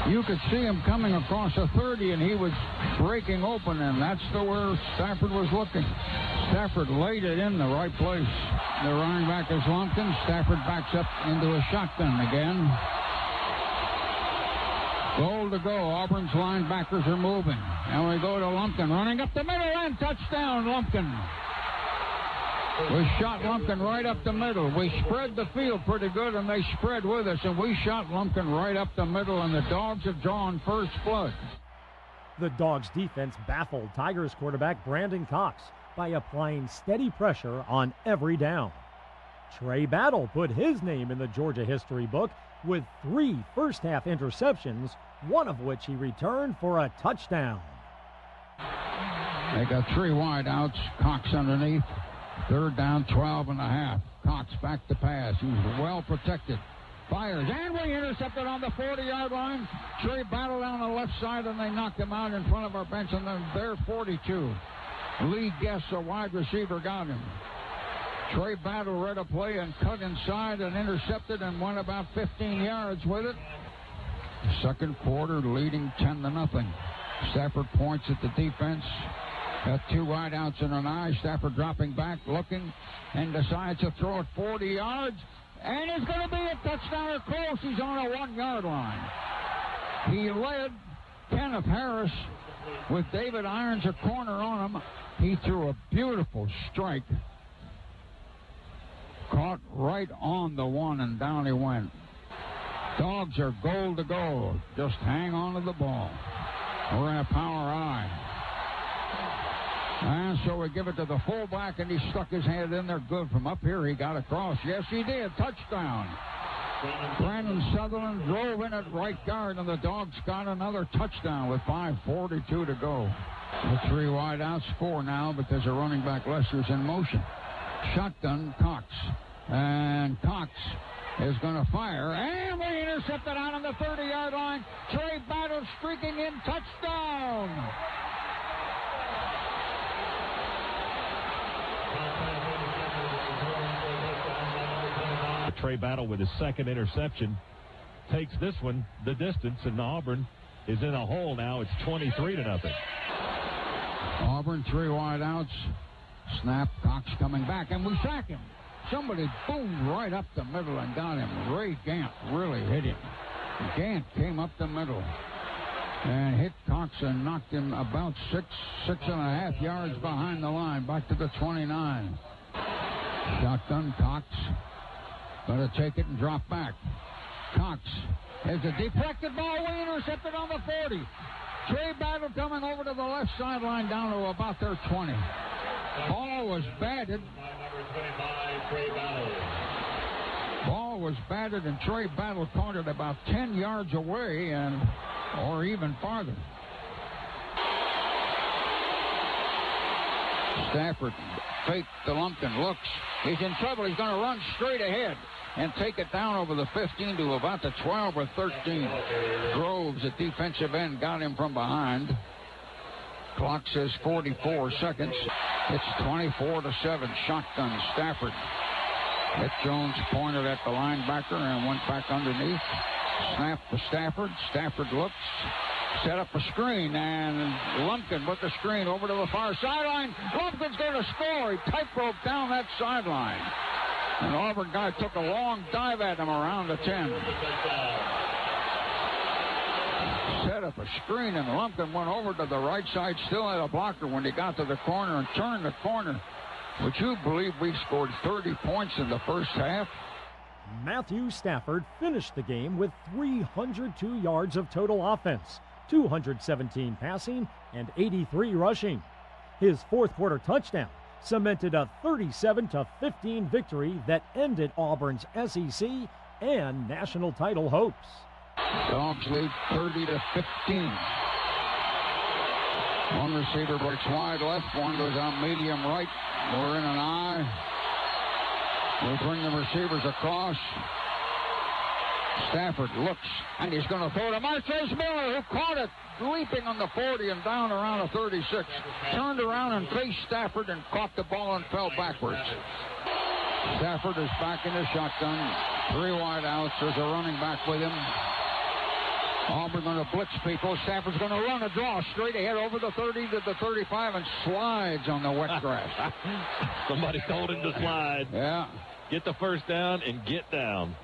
You could see him coming across a 30, and he was breaking open, and that's the where Stafford was looking. Stafford laid it in the right place. The running back is Lumpkin. Stafford backs up into a shotgun again. Goal to go. Auburn's linebackers are moving. And we go to Lumpkin running up the middle and touchdown, Lumpkin. We shot Lumpkin right up the middle. We spread the field pretty good, and they spread with us, and we shot Lumpkin right up the middle, and the Dogs have drawn first blood. The Dogs' defense baffled Tigers quarterback Brandon Cox by applying steady pressure on every down. Trey Battle put his name in the Georgia history book with 3 first-half interceptions, one of which he returned for a touchdown. They got 3 wide outs. Cox underneath. 3rd down, 12 and a half. Cox back to pass. He's well protected. Fires, and we intercepted on the 40-yard line. Trey Battle down the left side, and they knocked him out in front of our bench, and then they're 42. Lee Guess, a wide receiver, got him. Trey Battle read a play and cut inside and intercepted and went about 15 yards with it. Second quarter, leading 10-0. Stafford points at the defense. Got 2 wide outs and an eye. Stafford dropping back, looking, and decides to throw it 40 yards. And it's going to be a touchdown or close. He's on a 1-yard line. He led Kenneth Harris with David Irons a corner on him. He threw a beautiful strike. Caught right on the 1, and down he went. Dogs are goal to goal. Just hang on to the ball. We're in a power eye. And so we give it to the fullback, and he stuck his hand in there good. From up here, he got across. Yes, he did. Touchdown. Brandon Sutherland drove in at right guard, and the Dogs got another touchdown with 5:42 to go. The 3 wide outs, 4 now, but there's a running back. Lester's in motion. Shotgun, Cox. And Cox is going to fire. And we intercepted out on the 30-yard line. Trey Battle streaking in. Touchdown. Trey Battle with his second interception takes this one the distance, and Auburn is in a hole now. It's 23-0. Auburn 3 wide outs. Snap, Cox coming back, and we sack him. Somebody boomed right up the middle and got him. Ray Gant really hit him. Gant came up the middle and hit Cox and knocked him about 6.5 yards behind the line, back to the 29. Shotgun, Cox. Going to take it and drop back. Cox has a deflected ball. We intercepted on the 40. Trey Battle coming over to the left sideline down to about their 20. Ball was batted. Ball was batted, and Trey Battle caught it about 10 yards away, or even farther. Stafford faked the Lumpkin, looks. He's in trouble. He's going to run straight ahead and take it down over the 15 to about the 12 or 13. Groves at defensive end got him from behind. Clock says 44 seconds. It's 24-7. Shotgun, Stafford. Hit Jones pointed at the linebacker and went back underneath. Snap to Stafford. Stafford looks. Set up a screen, and Lumpkin with the screen over to the far sideline. Lumpkin's going to score. He tightrope down that sideline. An Auburn guy took a long dive at him around the 10. Set up a screen, and Lumpkin went over to the right side, still had a blocker when he got to the corner and turned the corner. Would you believe we scored 30 points in the first half? Matthew Stafford finished the game with 302 yards of total offense, 217 passing, and 83 rushing. His fourth quarter touchdown cemented a 37-15 victory that ended Auburn's SEC and national title hopes. Dogs lead 30-15. One receiver breaks wide left, one goes out medium right. We're in an eye. We bring the receivers across. Stafford looks, and he's going to throw to Marcus Miller, who caught it, leaping on the 40 and down around the 36. Turned around and faced Stafford and caught the ball and fell backwards. Stafford is back in the shotgun. 3 wide outs. There's a running back with him. Auburn going to blitz people. Stafford's going to run a draw straight ahead over the 30 to the 35 and slides on the wet grass. Somebody told him to slide. Yeah. Get the first down and get down.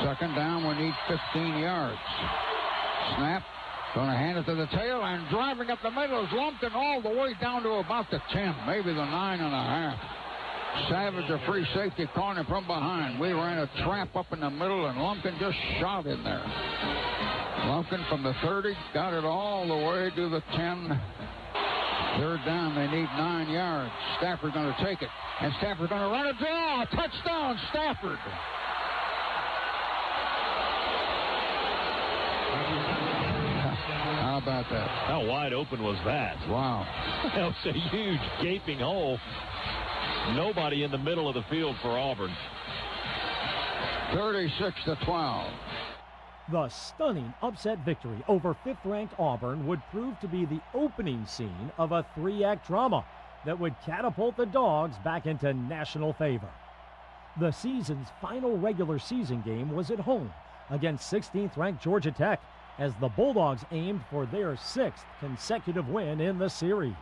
Second down, we need 15 yards. Snap. Going to hand it to the tail, and driving up the middle is Lumpkin all the way down to about the 10, maybe the 9.5. Savage, a free safety corner from behind. We ran a trap up in the middle, and Lumpkin just shot in there. Lumpkin from the 30, got it all the way to the 10. Third down, they need 9 yards. Stafford going to take it, and Stafford going to run a draw. Touchdown, Stafford. How about that? How wide open was that? Wow. That was a huge gaping hole. Nobody in the middle of the field for Auburn. 36-12. The stunning upset victory over 5th-ranked Auburn would prove to be the opening scene of a 3-act drama that would catapult the Dogs back into national favor. The season's final regular season game was at home against 16th-ranked Georgia Tech, as the Bulldogs aimed for their 6th consecutive win in the series.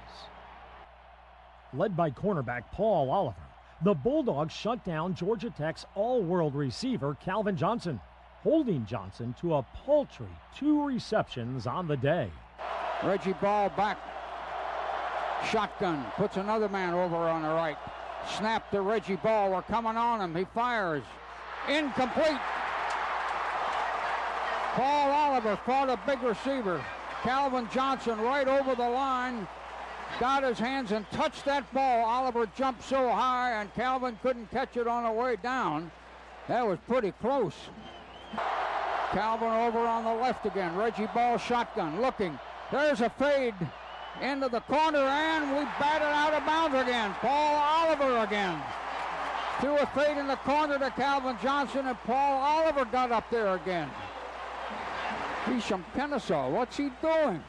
Led by cornerback Paul Oliver, the Bulldogs shut down Georgia Tech's all-world receiver Calvin Johnson, holding Johnson to a paltry 2 receptions on the day. Reggie Ball back. Shotgun. Puts another man over on the right. Snap to Reggie Ball. We're coming on him. He fires. Incomplete. Paul Oliver fought a big receiver. Calvin Johnson right over the line. Got his hands and touched that ball. Oliver jumped so high, and Calvin couldn't catch it on the way down. That was pretty close. Calvin over on the left again. Reggie Ball shotgun looking. There's a fade into the corner, and we batted out of bounds again. Paul Oliver again. Threw a fade in the corner to Calvin Johnson, and Paul Oliver got up there again. He's from Kennesaw. What's he doing?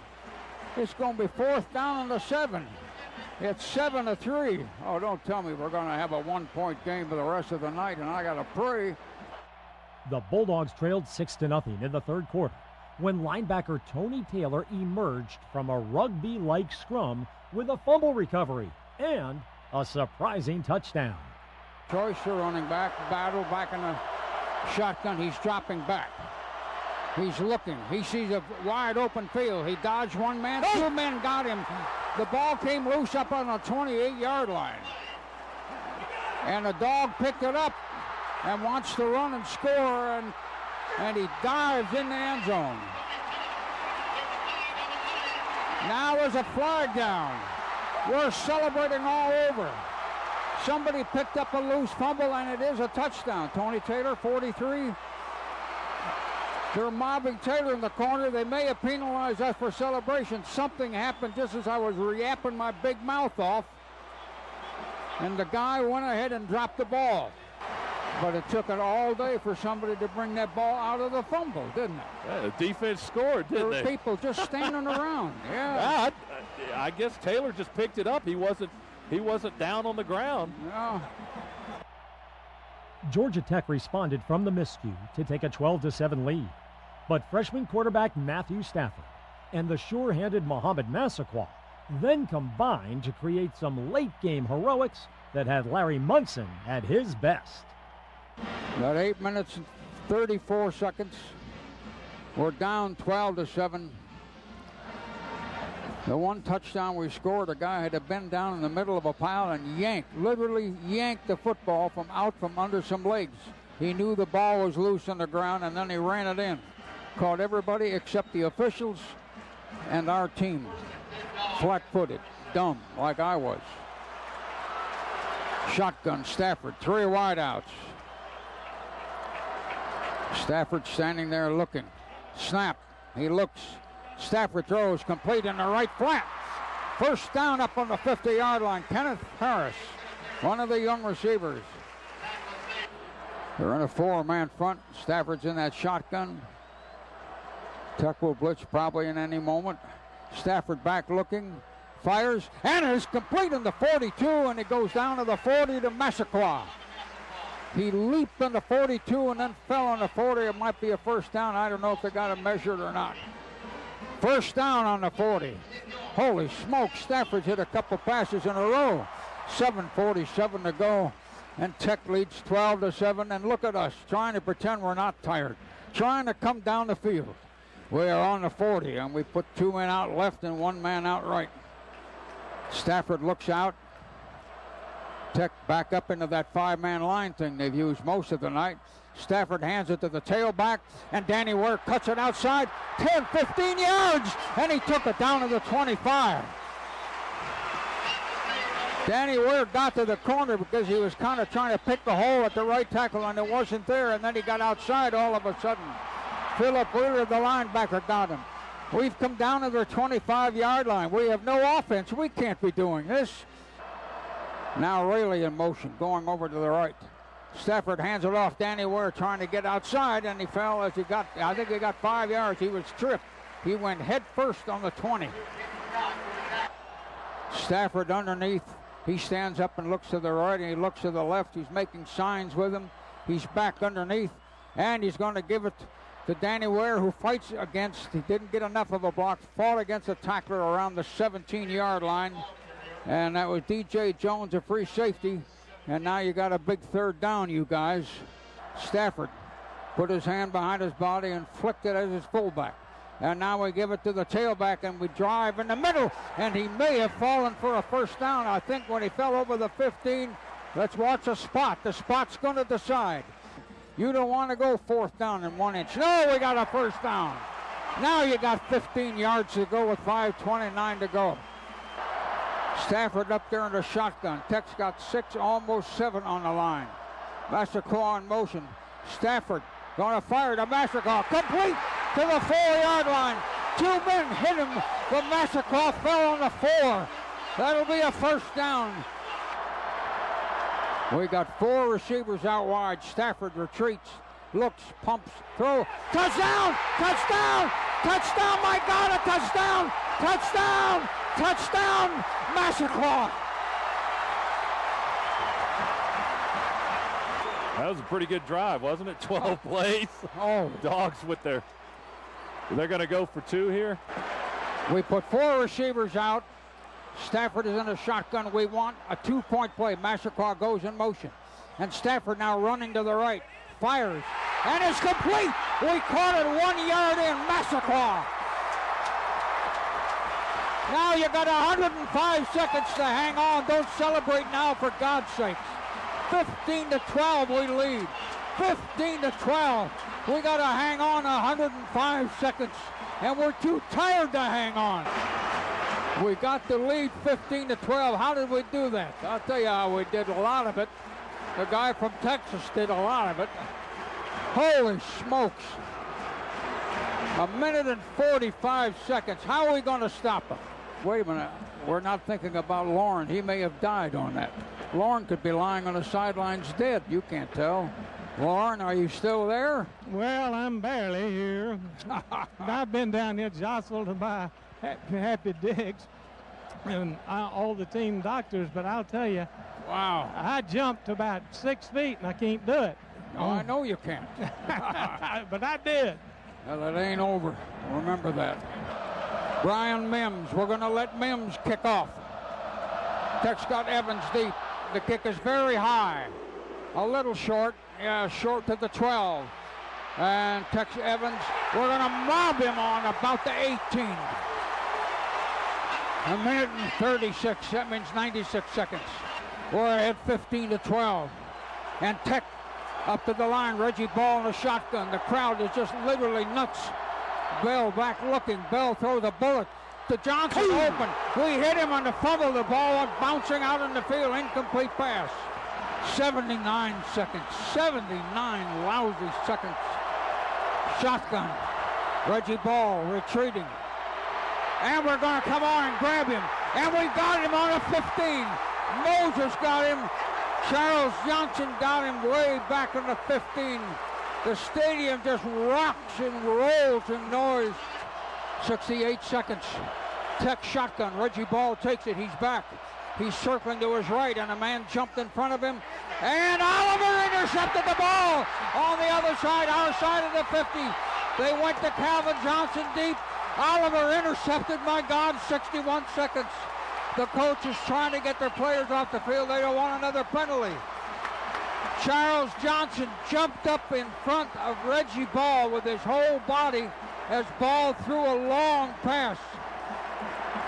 It's going to be 4th down and 7. It's 7-3. Oh, don't tell me we're going to have a 1-point game for the rest of the night, and I got to pray. The Bulldogs trailed 6-0 in the 3rd quarter when linebacker Tony Taylor emerged from a rugby-like scrum with a fumble recovery and a surprising touchdown. Choice for running back, battle back in the shotgun. He's dropping back. He's looking. He sees a wide open field. He dodged one man. 2 men got him. The ball came loose up on the 28-yard line. And the dog picked it up and wants to run and score, and he dives in the end zone. Now there's a flag down. We're celebrating all over. Somebody picked up a loose fumble, and it is a touchdown. Tony Taylor, 43. They're mobbing Taylor in the corner. They may have penalized us for celebration. Something happened just as I was yapping my big mouth off, and the guy went ahead and dropped the ball. But it took it all day for somebody to bring that ball out of the fumble, didn't it? Yeah, the defense scored, didn't they? There were people just standing around. Yeah. I guess Taylor just picked it up. He wasn't down on the ground. No. Georgia Tech responded from the miscue to take a 12-7 lead. But freshman quarterback Matthew Stafford and the sure-handed Mohamed Massaquoi then combined to create some late-game heroics that had Larry Munson at his best. About 8 minutes and 34 seconds. We're down 12-7. The one touchdown we scored, a guy had to bend down in the middle of a pile and literally yanked the football from under some legs. He knew the ball was loose on the ground, and then he ran it in. Caught everybody except the officials and our team. Flat-footed, dumb, like I was. Shotgun, Stafford, 3 wideouts. Stafford standing there looking. Snap, he looks. Stafford throws complete in the right flat. First down up on the 50-yard line. Kenneth Harris, one of the young receivers. They're in a 4-man front. Stafford's in that shotgun. Tech will blitz probably in any moment. Stafford back looking, fires, and is complete in the 42, and it goes down to the 40 to Massaquoi. He leaped on the 42 and then fell on the 40. It might be a first down. I don't know if they got it measured or not. First down on the 40. Holy smoke, Stafford's hit a couple passes in a row. 7:47 to go, and Tech leads 12-7. And look at us trying to pretend we're not tired, trying to come down the field. We are on the 40, and we put 2 men out left and 1 man out right. Stafford looks out. Tech back up into that 5-man line thing they've used most of the night. Stafford hands it to the tailback, and Danny Ware cuts it outside, 10, 15 yards, and he took it down to the 25. Danny Ware got to the corner because he was kind of trying to pick the hole at the right tackle, and it wasn't there, and then he got outside all of a sudden. Philip Wheeler, the linebacker, got him. We've come down to the 25-yard line. We have no offense. We can't be doing this. Now Rayleigh in motion, going over to the right. Stafford hands it off. Danny Ware trying to get outside, and he fell as he got, I think he got 5 yards. He was tripped. He went head first on the 20. Stafford underneath. He stands up and looks to the right, and he looks to the left. He's making signs with him. He's back underneath, and he's going to give it to Danny Ware, who fights against, he didn't get enough of a block, fought against a tackler around the 17-yard line. And that was DJ Jones, a free safety. And now you got a big 3rd down, you guys. Stafford put his hand behind his body and flicked it as his fullback. And now we give it to the tailback, and we drive in the middle. And he may have fallen for a 1st down. I think when he fell over the 15, let's watch a spot. The spot's going to decide. You don't want to go 4th down and 1 inch. No, we got a 1st down. Now you got 15 yards to go with 5:29 to go. Stafford up there in the shotgun. Tech's got 6, almost 7 on the line. Massacre in motion. Stafford going to fire to Massacre. Complete to the 4-yard line. 2 men hit him, but Massacre fell on the 4. That'll be a 1st down. We got 4 receivers out wide. Stafford retreats, looks, pumps, throw. Touchdown! Touchdown! Touchdown! My God, a touchdown! Touchdown! Touchdown! Massacre! That was a pretty good drive, wasn't it? 12 plays. Oh, Dogs with their, they're going to go for 2 here. We put 4 receivers out. Stafford is in a shotgun. We want a 2-point play. Massacre goes in motion. And Stafford now running to the right. Fires. And it's complete. We caught it 1 yard in. Massacre. Now you got 105 seconds to hang on. Don't celebrate now, for God's sake. 15-12 we lead. 15-12. We got to hang on 105 seconds. And we're too tired to hang on. We got the lead 15-12. How did we do that? I'll tell you how we did a lot of it. The guy from Texas did a lot of it. Holy smokes. 1 minute and 45 seconds. How are we going to stop him? Wait a minute. We're not thinking about Lauren. He may have died on that. Lauren could be lying on the sidelines dead. You can't tell. Lauren, are you still there? Well, I'm barely here. I've been down here jostled by Happy Diggs and all the team doctors, but I'll tell you, wow, I jumped about 6 feet and I can't do it. Oh, I know you can't. But I did. Well, it ain't over. Remember that. Brian Mims, we're going to let Mims kick off. Tech's got Evans deep. The kick is very high. A little short. Yeah, short to the 12. And Tex Evans, we're going to mob him on about the 18. 1 minute and 36, that means 96 seconds. We're ahead 15-12. And Tech up to the line, Reggie Ball in a shotgun. The crowd is just literally nuts. Bell back looking, Bell throws a bullet to Johnson. Ooh. Open. We hit him on the fumble, the ball went bouncing out in the field, incomplete pass. 79 seconds, 79 lousy seconds. Shotgun, Reggie Ball retreating. And we're going to come on and grab him. And we got him on a 15. Moses got him. Charles Johnson got him way back in the 15. The stadium just rocks and rolls in noise. 68 seconds. Tech shotgun. Reggie Ball takes it. He's back. He's circling to his right, and a man jumped in front of him. And Oliver intercepted the ball on the other side, our side of the 50. They went to Calvin Johnson deep. Oliver intercepted, my God, 61 seconds. The coach is trying to get their players off the field. They don't want another penalty. Charles Johnson jumped up in front of Reggie Ball with his whole body as Ball threw a long pass.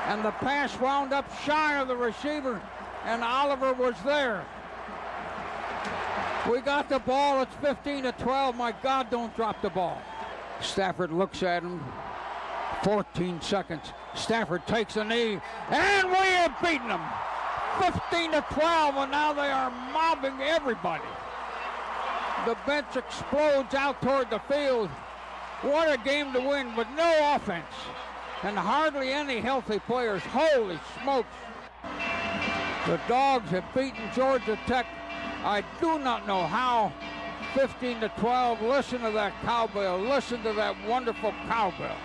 And the pass wound up shy of the receiver, and Oliver was there. We got the ball. It's 15-12. My God, don't drop the ball. Stafford looks at him. 14 seconds. Stafford takes a knee, and we have beaten them. 15-12, and now they are mobbing everybody. The bench explodes out toward the field. What a game to win with no offense and hardly any healthy players. Holy smokes. The Dogs have beaten Georgia Tech. I do not know how. 15-12. Listen to that cowbell. Listen to that wonderful cowbell.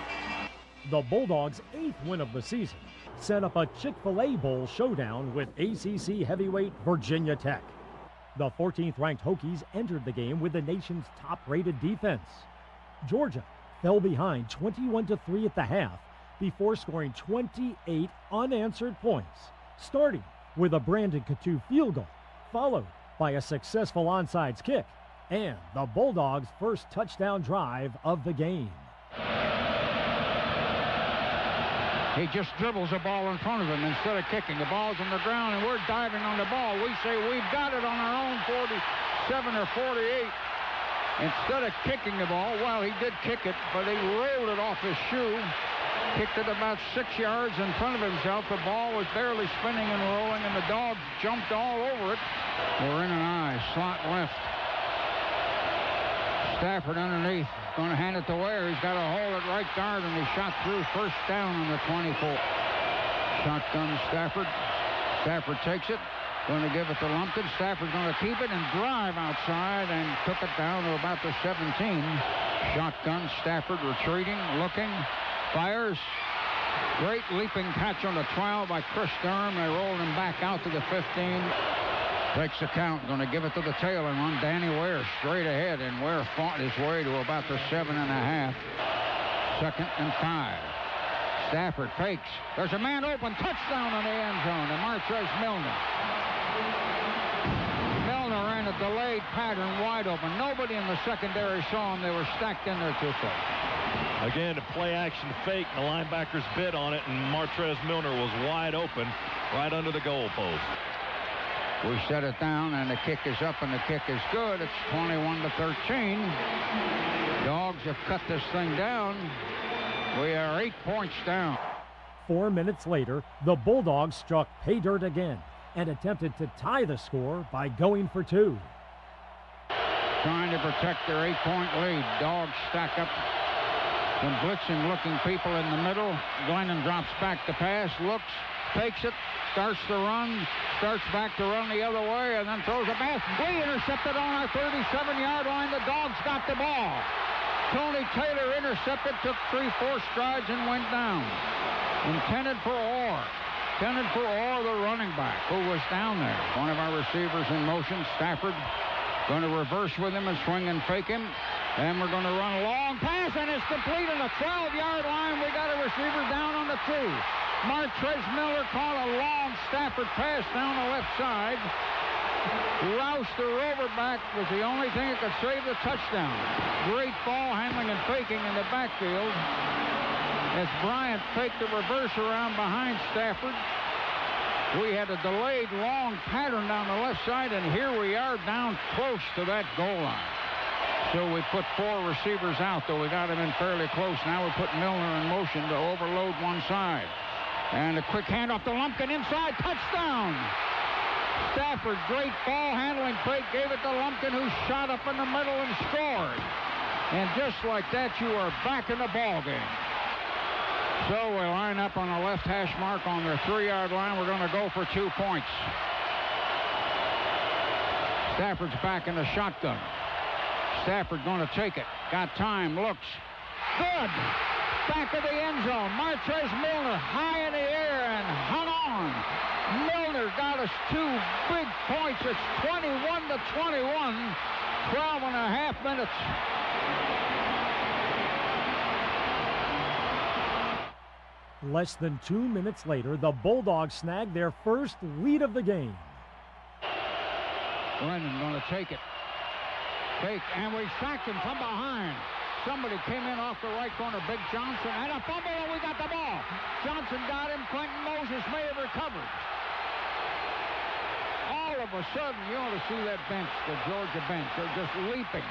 The Bulldogs' 8th win of the season set up a Chick-fil-A Bowl showdown with ACC heavyweight Virginia Tech. The 14th ranked Hokies entered the game with the nation's top-rated defense. Georgia fell behind 21-3 at the half before scoring 28 unanswered points, starting with a Brandon Coutu field goal, followed by a successful onside kick and the Bulldogs' first touchdown drive of the game. He just dribbles the ball in front of him instead of kicking. The ball's on the ground, and we're diving on the ball. We say we've got it on our own 47 or 48. Instead of kicking the ball, well, he did kick it, but he rolled it off his shoe, kicked it about 6 yards in front of himself. The ball was barely spinning and rolling, and the Dogs jumped all over it. We're in an eye, slot left. Stafford underneath, going to hand it to Ware. He's got a hole at right guard, and he shot through. First down on the 24. Shotgun Stafford. Stafford takes it, going to give it to Lumpkin. Stafford's going to keep it and drive outside and took it down to about the 17. Shotgun Stafford retreating, looking, fires. Great leaping catch on the 12 by Chris Durham. They rolled him back out to the 15. Takes the count, going to give it to the tail and run Danny Ware straight ahead, and Ware fought his way to about the 7.5. 2nd and 5. Stafford fakes. There's a man open. Touchdown in the end zone to Martrez Milner. Milner ran a delayed pattern wide open. Nobody in the secondary saw him. They were stacked in there too close. Again, a play-action fake. The linebackers bid on it, and Martrez Milner was wide open right under the goalpost. We set it down, and the kick is up, and the kick is good. It's 21-13. Dogs have cut this thing down. We are 8 points down. 4 minutes later, the Bulldogs struck pay dirt again and attempted to tie the score by going for 2. Trying to protect their 8-point lead. Dogs stack up some blitzing-looking people in the middle. Glennon drops back to pass, looks, takes it, starts to run, starts back to run the other way, and then throws a pass. We intercepted on our 37-yard line. The Dogs got the ball. Tony Taylor intercepted, took 3-4 strides, and went down. Intended for Orr. Intended for Orr, the running back, who was down there. One of our receivers in motion. Stafford going to reverse with him and swing and fake him. And we're going to run a long pass, and it's complete on the 12-yard line. We got a receiver down on the 2. Martrez Miller caught a long Stafford pass down the left side. Rouse, the rover back, was the only thing that could save the touchdown. Great ball handling and faking in the backfield as Bryant faked the reverse around behind Stafford. We had a delayed long pattern down the left side, and here we are down close to that goal line. So we put 4 receivers out, though we got him in fairly close. Now we put Milner in motion to overload one side. And a quick handoff to Lumpkin inside. Touchdown! Stafford, great ball handling fake, gave it to Lumpkin, who shot up in the middle and scored. And just like that, you are back in the ball game. So we line up on the left hash mark on their 3-yard line. We're going to go for 2 points. Stafford's back in the shotgun. Stafford going to take it. Got time, looks. Good! Back of the end zone. Martrez Milner high in the air and hung on. Milner got us 2 big points. It's 21-21. 12.5 minutes. Less than 2 minutes later, the Bulldogs snagged their first lead of the game. Brennan going to take it. Fake, and we sacked him from behind. somebody came in off the right corner, Big Johnson, and a fumble, and we got the ball. Johnson got him. Quentin Moses may have recovered. All of a sudden, you ought to see that bench, the Georgia bench. They're just leaping.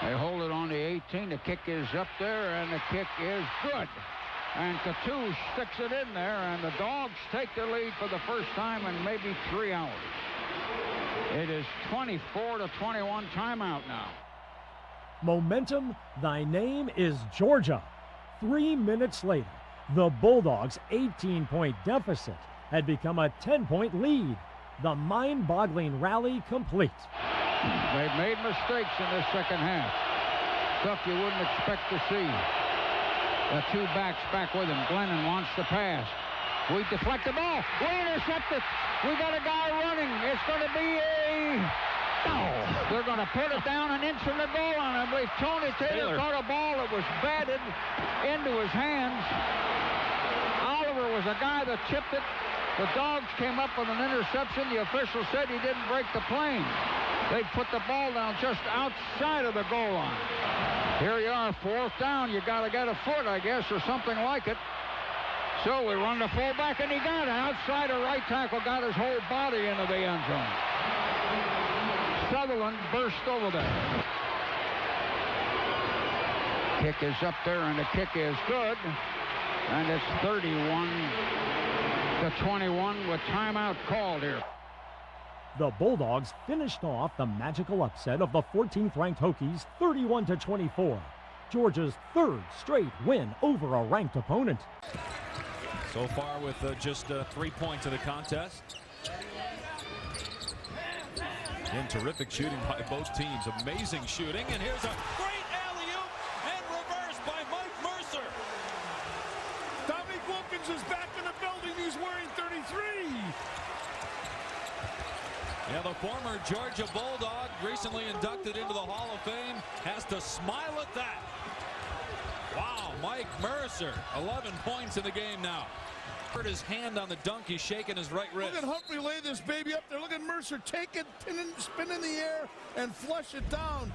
They hold it on the 18. The kick is up there, and the kick is good. And Coutu sticks it in there, and the Dogs take the lead for the first time in maybe 3 hours. It is 24-21 timeout now. Momentum, thy name is Georgia. 3 minutes later, the Bulldogs' 18-point deficit had become a 10-point lead. The mind-boggling rally complete. They've made mistakes in this second half. Stuff you wouldn't expect to see. The two backs back with him. Glennon wants to pass. We deflect the ball. We intercept it. We got a guy running. It's going to be a... No. They're going to put it down an inch from the goal line. I believe Tony Taylor caught a ball that was batted into his hands. Oliver was a guy that chipped it. The Dogs came up with an interception. The official said he didn't break the plane. They put the ball down just outside of the goal line. Here you are, 4th down. You got to get a foot, I guess, or something like it. So we run the fullback, and he got it. Outside a right tackle, got his whole body into the end zone. Sutherland burst over there. Kick is up there, and the kick is good. And it's 31-21 with timeout called here. The Bulldogs finished off the magical upset of the 14th-ranked Hokies 31-24. Georgia's 3rd straight win over a ranked opponent. So far with just 3 points in the contest. Again, terrific shooting by both teams. Amazing shooting. And here's a great alley-oop and reversed by Mike Mercer. Dominique Wilkins is back in the building. He's wearing 33. Yeah, the former Georgia Bulldog, recently inducted into the Hall of Fame, has to smile at that. Wow, Mike Mercer, 11 points in the game now. Hurt his hand on the dunk. He's shaking his right wrist. Look at Humphrey lay this baby up there. Look at Mercer take it, spin in the air, and flush it down.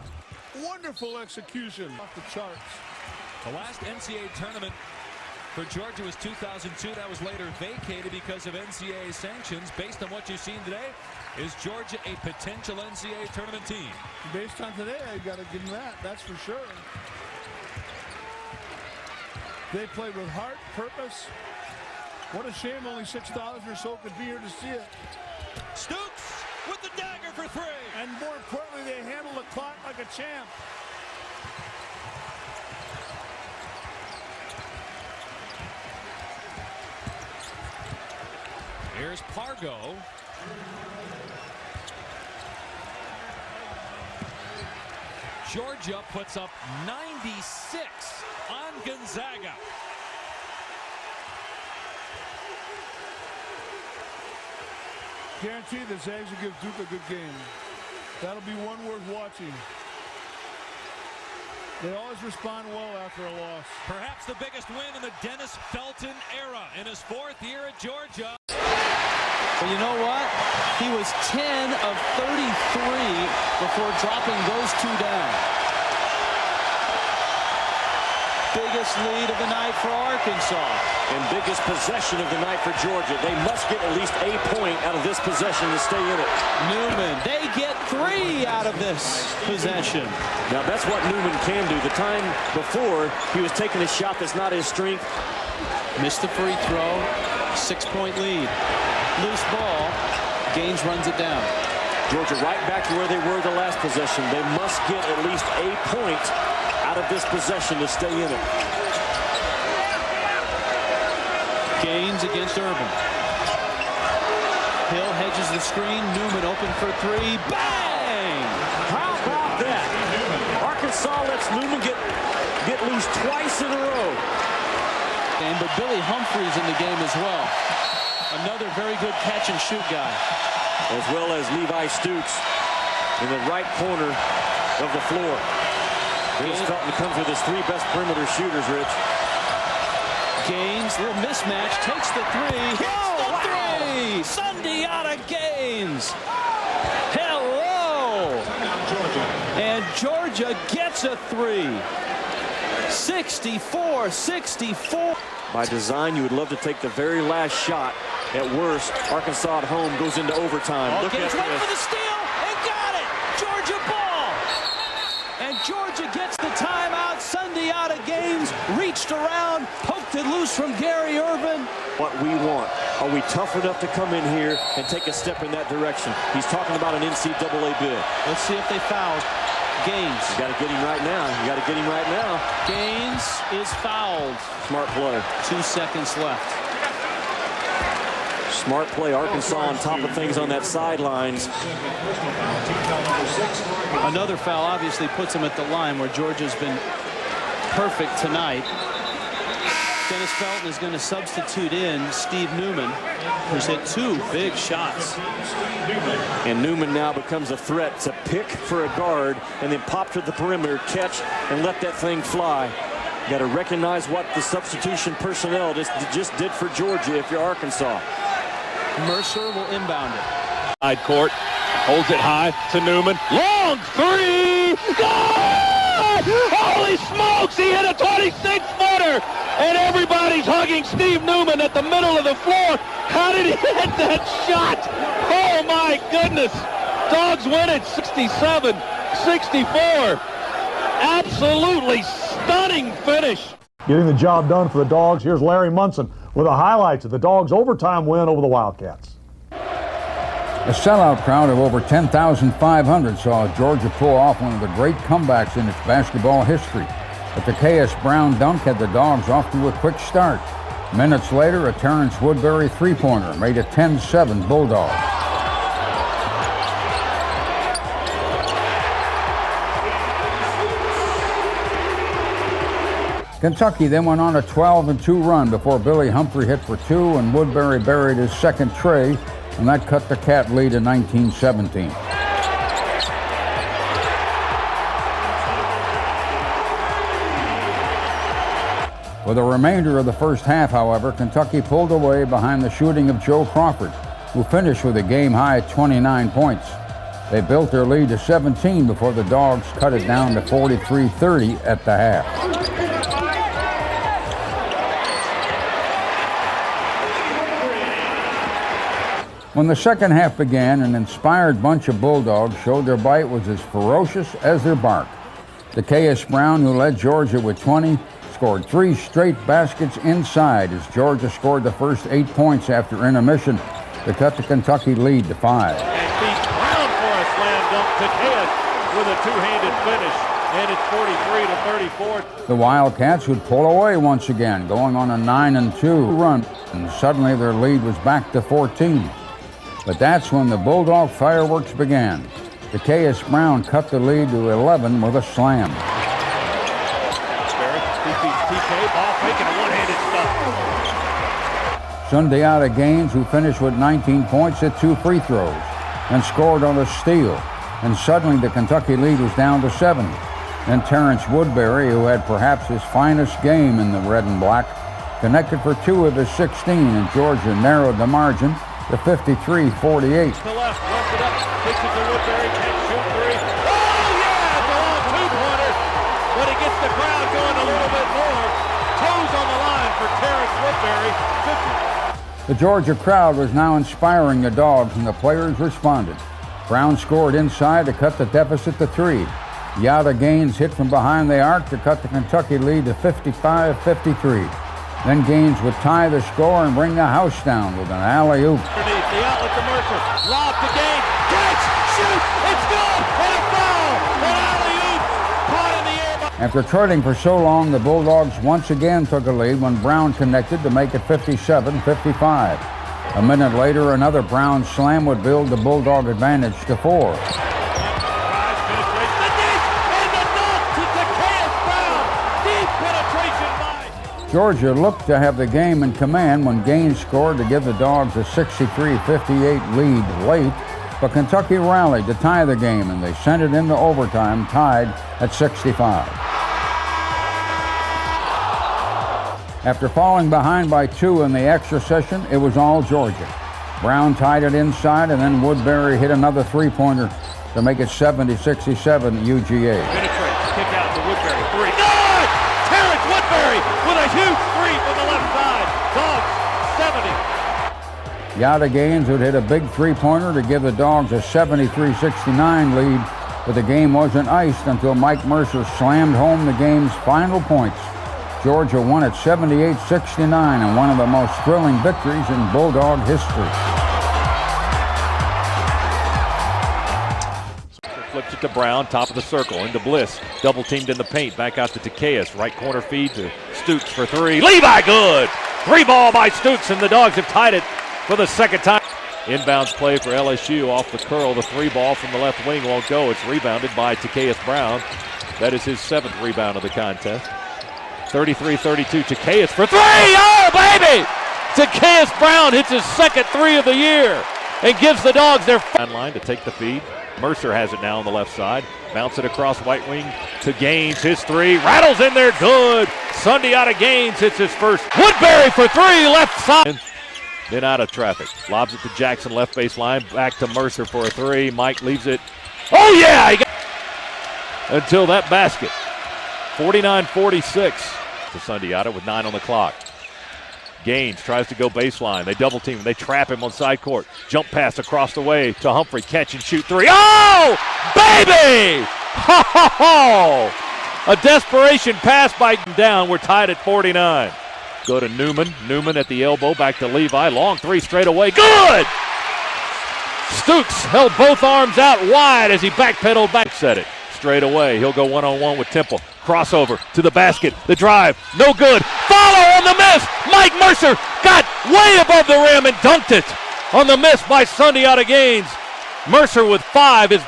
Wonderful execution. Off the charts. The last NCAA tournament for Georgia was 2002. That was later vacated because of NCAA sanctions. Based on what you've seen today, is Georgia a potential NCAA tournament team? Based on today, I got to give them that. That's for sure. They played with heart, purpose. What a shame only 6,000 or so could be here to see it. Stoops with the dagger for 3. And more importantly, they handled the clock like a champ. Here's Pargo. Georgia puts up 96 on Gonzaga. Guarantee the Zags will give Duke a good game. That'll be one worth watching. They always respond well after a loss. Perhaps the biggest win in the Dennis Felton era in his 4th year at Georgia. Well, you know what? He was 10 of 33 before dropping those 2 down. Biggest lead of the night for Arkansas. And biggest possession of the night for Georgia. They must get at least a point out of this possession to stay in it. Newman, they get 3 out of this possession. Now that's what Newman can do. The time before, he was taking a shot that's not his strength. Missed the free throw, 6-point lead. Loose ball, Gaines runs it down. Georgia right back to where they were the last possession. They must get at least a point out of this possession to stay in it. Gaines against Urban. Hill hedges the screen. Newman open for 3. Bang! How about that? Arkansas lets Newman get loose twice in a row. But Billy Humphrey's in the game as well. Another very good catch and shoot guy. As well as Levi Stoops in the right corner of the floor. Here's Felton comes with his 3 best perimeter shooters, Rich. Gaines, little mismatch, takes the 3. Hits the 3! Sundiata Gaines. Hello! And Georgia gets a three. 64-64. By design, you would love to take the very last shot. At worst, Arkansas at home goes into overtime. Look at Gaines went this. for the steal and got it. Georgia ball. And Georgia gets the timeout. Sunday out of Gaines, reached around, poked it loose from Gary Irvin. What we want. Are we tough enough to come in here and take a step in that direction? He's talking about an NCAA bid. Let's see if they foul Gaines. You got to get him right now. You got to get him right now. Gaines is fouled. Smart play. 2 seconds left. Smart play. Arkansas on top of things on that sidelines. Another foul obviously puts him at the line where Georgia's been perfect tonight. Dennis Felton is going to substitute in Steve Newman, who's hit 2 big shots. And Newman now becomes a threat to pick for a guard and then pop to the perimeter, catch, and let that thing fly. Got to recognize what the substitution personnel just did for Georgia if you're Arkansas. Mercer will inbound it. Side court, holds it high to Newman. Long three! Good! Holy smokes, he hit a 26-footer! And everybody's hugging Steve Newman at the middle of the floor. How did he hit that shot? Oh my goodness! Dogs win it 67-64. Absolutely stunning finish. Getting the job done for the Dogs. Here's Larry Munson with the highlights of the Dogs' overtime win over the Wildcats. A sellout crowd of over 10,500 saw Georgia pull off one of the great comebacks in its basketball history. But the K.S. Brown dunk had the Dogs off to a quick start. Minutes later, a Terrence Woodbury three-pointer made it 10-7 Bulldogs. Kentucky then went on a 12-2 run before Billy Humphrey hit for 2 and Woodbury buried his second tray, and that cut the Cat lead to 19-17. For the remainder of the first half, however, Kentucky pulled away behind the shooting of Joe Crawford, who finished with a game-high 29 points. They built their lead to 17 before the Dogs cut it down to 43-30 at the half. When the second half began, an inspired bunch of Bulldogs showed their bite was as ferocious as their bark. The K.S. Brown, who led Georgia with 20, scored 3 straight baskets inside as Georgia scored the first 8 points after intermission to cut the Kentucky lead to 5. And beat Brown for a slam dunk to K.S. with a two-handed finish. And it's 43-34. The Wildcats would pull away once again, going on a 9-2 run, and suddenly their lead was back to 14. But that's when the Bulldog fireworks began. The K.S. Brown cut the lead to 11 with a slam. TK, ball faking a one-handed stuff. Sunday out of Gaines, who finished with 19 points, hit 2 free throws and scored on a steal. And suddenly the Kentucky lead was down to 7. Then Terrence Woodbury, who had perhaps his finest game in the red and black, connected for 2 of his 16, and Georgia narrowed the margin to 53-48. To left, runs it up, kicks it to Woodbury, can't shoot 3. Oh, yeah, it's a long two-pointer, but he gets the crowd going a little bit more. Toes on the line for Terrence Woodbury. The Georgia crowd was now inspiring the Dogs, and the players responded. Brown scored inside to cut the deficit to 3. Yada Gaines hit from behind the arc to cut the Kentucky lead to 55-53. Then Gaines would tie the score and bring the house down with an alley-oop. Underneath the outlet to Mercer, lob to Gaines, catch, shoot, it's good, and a foul, an alley-oop, caught in the air. After trailing for so long, the Bulldogs once again took a lead when Brown connected to make it 57-55. A minute later, another Brown slam would build the Bulldog advantage to 4. Georgia looked to have the game in command when Gaines scored to give the Dogs a 63-58 lead late, but Kentucky rallied to tie the game, and they sent it into overtime, tied at 65. After falling behind by 2 in the extra session, it was all Georgia. Brown tied it inside, and then Woodbury hit another three-pointer to make it 70-67 UGA. Penetrates, kick out to Woodbury. Three. Good! Terrence Woodbury with a huge three from the left side. Dogs 70. UGAAINC would hit a big three-pointer to give the Dogs a 73-69 lead, but the game wasn't iced until Mike Mercer slammed home the game's final points. Georgia won at 78-69 in one of the most thrilling victories in Bulldog history. Flips it to Brown, top of the circle, into Bliss. Double teamed in the paint, back out to Zacchaeus. Right corner feed to Stooks for three. Levi, good! Three ball by Stooks, and the Dogs have tied it for the second time. Inbounds play for LSU off the curl. The three ball from the left wing won't go. It's rebounded by Zacchaeus Brown. That is his 7th rebound of the contest. 33-32, Zacchaeus for three! Oh, baby! Zacchaeus Brown hits his 2nd three of the year and gives the Dogs their line to take the feed. Mercer has it now on the left side. Bounce it across white wing to Gaines. His three rattles in there, good. Sunday out of Gaines hits his first. Woodbury for three, left side. Then out of traffic. Lobs it to Jackson, left baseline. Back to Mercer for a three. Mike leaves it. Oh, yeah! He got until that basket. 49-46 to Sundiata with 9 on the clock. Gaines tries to go baseline. They double team him. They trap him on side court. Jump pass across the way to Humphrey. Catch and shoot three. Oh, baby! Ho, ho, ho! A desperation pass by down. We're tied at 49. Go to Newman. Newman at the elbow. Back to Levi. Long three straight away. Good! Stooks held both arms out wide as he backpedaled back. Set it straight away. He'll go one-on-one with Temple. Crossover to the basket. The drive. No good. Follow on the miss. Mike Mercer got way above the rim and dunked it on the miss by Sundiata Gaines. Mercer with 5 is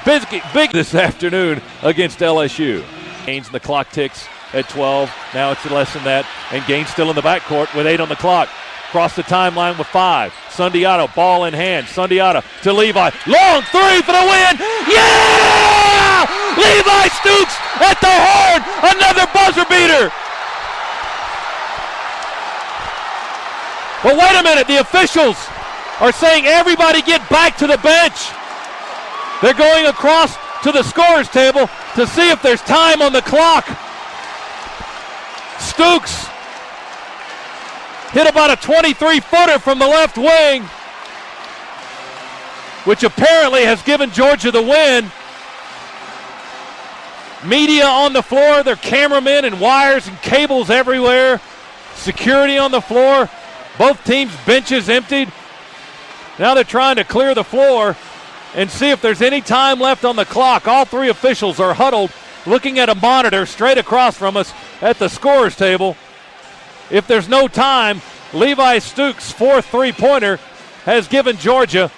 big this afternoon against LSU. Gaines and the clock ticks at 12. Now it's less than that. And Gaines still in the backcourt with 8 on the clock. Cross the timeline with 5. Sundiata, ball in hand. Sundiata to Levi. Long three for the win. Yeah! Levi Stooks at the horn. Another buzzer beater. But wait a minute. The officials are saying everybody get back to the bench. They're going across to the scorer's table to see if there's time on the clock. Stooks hit about a 23-footer from the left wing, which apparently has given Georgia the win. Media on the floor, their cameramen and wires and cables everywhere. Security on the floor. Both teams' benches emptied. Now they're trying to clear the floor and see if there's any time left on the clock. All 3 officials are huddled, looking at a monitor straight across from us at the scorer's table. If there's no time, Levi Stooks' 4th three-pointer has given Georgia.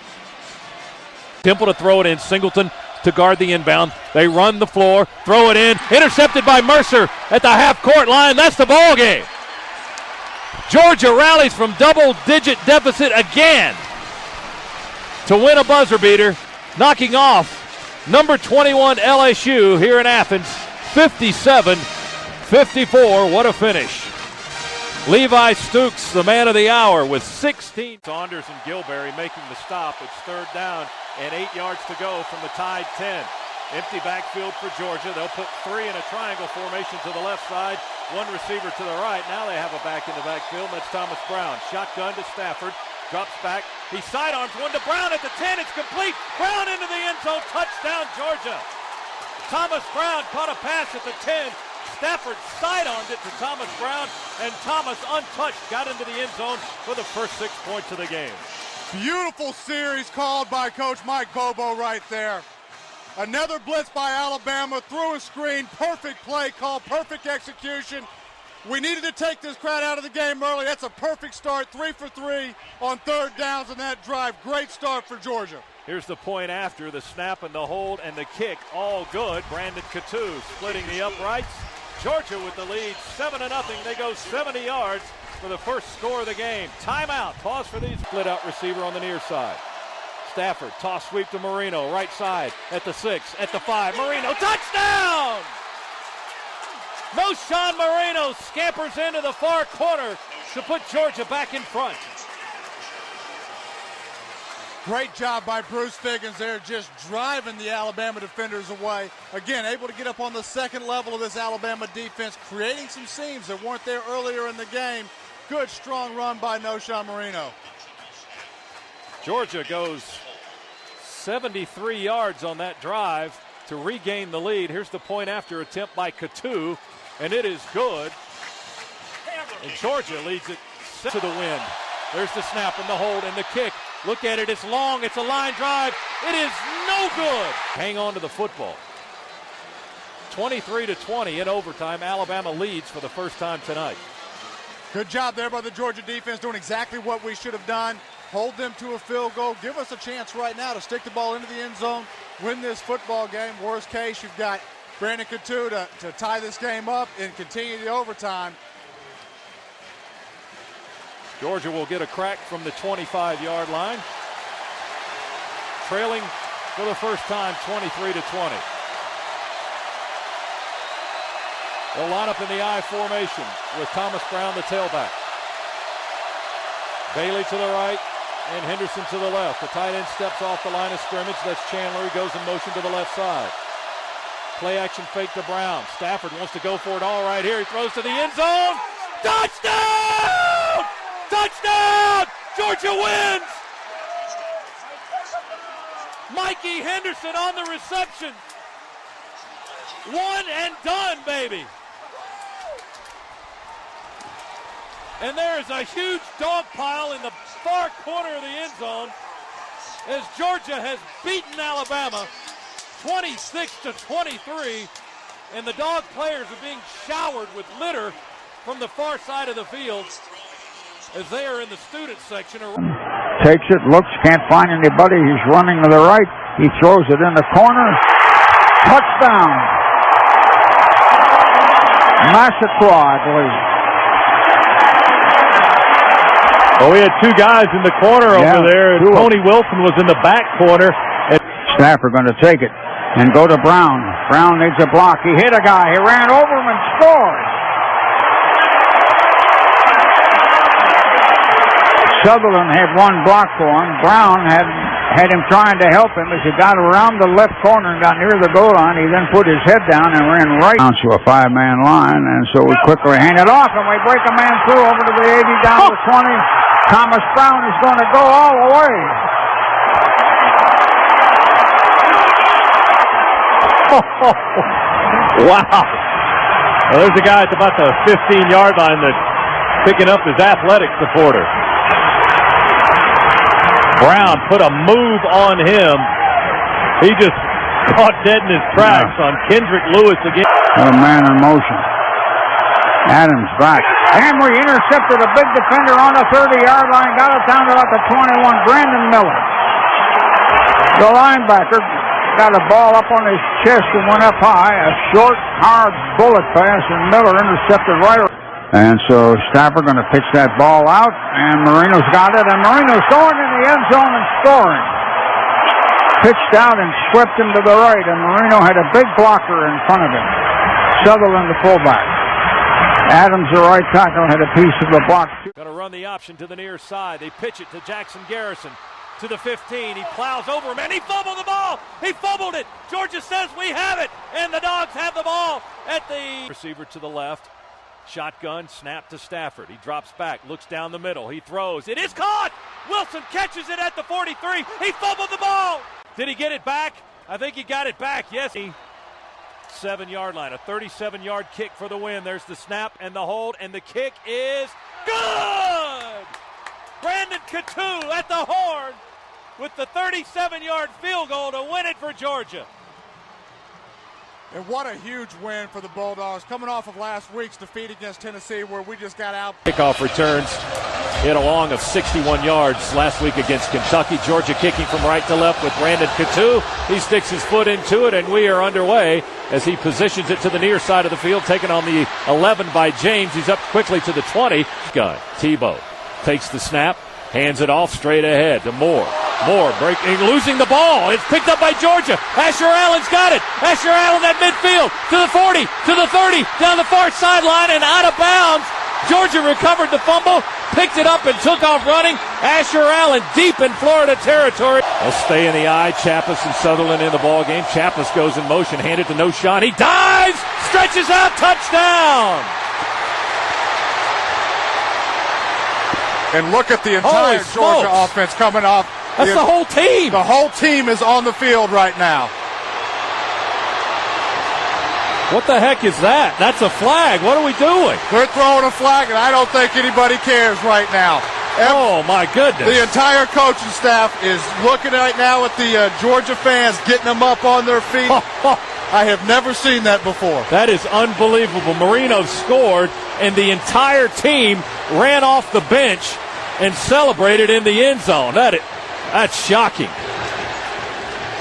Temple to throw it in. Singleton to guard the inbound. They run the floor, throw it in. Intercepted by Mercer at the half-court line. That's the ball game. Georgia rallies from double-digit deficit again to win a buzzer beater, knocking off number 21 LSU here in Athens, 57-54. What a finish. Levi Stooks, the man of the hour, with 16. Saunders and Gilberry making the stop. It's 3rd down and 8 yards to go from the tied 10. Empty backfield for Georgia. They'll put 3 in a triangle formation to the left side. 1 receiver to the right. Now they have a back in the backfield. That's Thomas Brown. Shotgun to Stafford. Drops back. He sidearms one to Brown at the 10. It's complete. Brown into the end zone. Touchdown, Georgia. Thomas Brown caught a pass at the 10. Stafford sidearmed it to Thomas Brown, and Thomas, untouched, got into the end zone for the first 6 points of the game. Beautiful series called by Coach Mike Bobo right there. Another blitz by Alabama, through a screen, perfect play call, perfect execution. We needed to take this crowd out of the game early. That's a perfect start, 3 for 3 on 3rd downs in that drive. Great start for Georgia. Here's the point after, the snap and the hold and the kick, all good. Brandon Coutu splitting the uprights. Georgia with the lead, 7-0. They go 70 yards for the first score of the game. Timeout. Pause for these. Split out receiver on the near side. Stafford, toss sweep to Marino, right side at the 6, at the 5. Marino, touchdown! Sean Marino scampers into the far corner to put Georgia back in front. Great job by Bruce Figgins there, just driving the Alabama defenders away. Again, able to get up on the second level of this Alabama defense, creating some seams that weren't there earlier in the game. Good, strong run by Knowshon Moreno. Georgia goes 73 yards on that drive to regain the lead. Here's the point after attempt by Katu, and it is good. And Georgia leads it to the wind. There's the snap and the hold and the kick. Look at it, it's long, it's a line drive. It is no good. Hang on to the football. 23-20 in overtime. Alabama leads for the first time tonight. Good job there by the Georgia defense, doing exactly what we should have done. Hold them to a field goal. Give us a chance right now to stick the ball into the end zone, win this football game. Worst case, you've got Brandon Katu to tie this game up and continue the overtime. Georgia will get a crack from the 25-yard line. Trailing for the first time, 23-20. They'll line up in the I formation with Thomas Brown, the tailback. Bailey to the right and Henderson to the left. The tight end steps off the line of scrimmage. That's Chandler. He goes in motion to the left side. Play action fake to Brown. Stafford wants to go for it all right here. He throws to the end zone. Touchdown! Touchdown! Georgia wins! Mikey Henderson on the reception. One and done, baby. And there is a huge dog pile in the far corner of the end zone as Georgia has beaten Alabama 26-23, and the dog players are being showered with litter from the far side of the field as they are in the student section. Takes it, looks, can't find anybody. He's running to the right. He throws it in the corner. Touchdown. Massacre, I believe. Well, we had two guys in the corner over there. Tony Wilson was in the back corner. Stafford going to take it and go to Brown. Brown needs a block. He hit a guy. He ran over him and scored. Sutherland had one block for him. Brown had him trying to help him as he got around the left corner and got near the goal line. He then put his head down and ran right down to a five-man line, and so we quickly hand it off, and we break a man through over to the 80, down to 20. Thomas Brown is going to go all the way. Wow. Well, there's a guy at about the 15-yard line that's picking up his athletic supporter. Brown put a move on him. He just caught dead in his tracks on Kendrick Lewis again. A man in motion. Adams back. And we intercepted a big defender on the 30-yard line. Got it down to about the 21. Brandon Miller. The linebacker got a ball up on his chest and went up high. A short, hard bullet pass, and Miller intercepted right. And so Stafford going to pitch that ball out, and Moreno's got it, and Moreno's going in the end zone and scoring. Pitched out and swept him to the right, and Moreno had a big blocker in front of him. Sutherland, the fullback. Adams, the right tackle, had a piece of the block. Going to run the option to the near side. They pitch it to Jackson Garrison to the 15. He plows over him, and he fumbled the ball. He fumbled it. Georgia says we have it, and the Dogs have the ball at the receiver to the left. Shotgun, snap to Stafford. He drops back, looks down the middle. He throws. It is caught! Wilson catches it at the 43. He fumbled the ball! Did he get it back? I think he got it back. Yes. 7-yard line. A 37-yard kick for the win. There's the snap and the hold, and the kick is good! Brandon Katu at the horn with the 37-yard field goal to win it for Georgia. And what a huge win for the Bulldogs, coming off of last week's defeat against Tennessee, where we just got out. Kickoff returns hit a long of 61 yards last week against Kentucky. Georgia kicking from right to left with Brandon Katu. He sticks his foot into it, and we are underway as he positions it to the near side of the field, taken on the 11 by James. He's up quickly to the 20. Gun. Tebow takes the snap, hands it off straight ahead to Moore. Moore breaking, losing the ball. It's picked up by Georgia. Asher Allen's got it. Asher Allen at midfield to the 40, to the 30, down the far sideline and out of bounds. Georgia recovered the fumble, picked it up and took off running. Asher Allen deep in Florida territory. They'll stay in the eye. Chappus and Sutherland in the ball game. Chappus goes in motion, handed to Noshan. He dives, stretches out, touchdown. And look at the entire Georgia offense coming off. That's the whole team. The whole team is on the field right now. What the heck is that? That's a flag. What are we doing? They're throwing a flag, and I don't think anybody cares right now. Oh, my goodness. The entire coaching staff is looking right now at the Georgia fans, getting them up on their feet. I have never seen that before. That is unbelievable. Marino scored, and the entire team ran off the bench and celebrated in the end zone. That's shocking.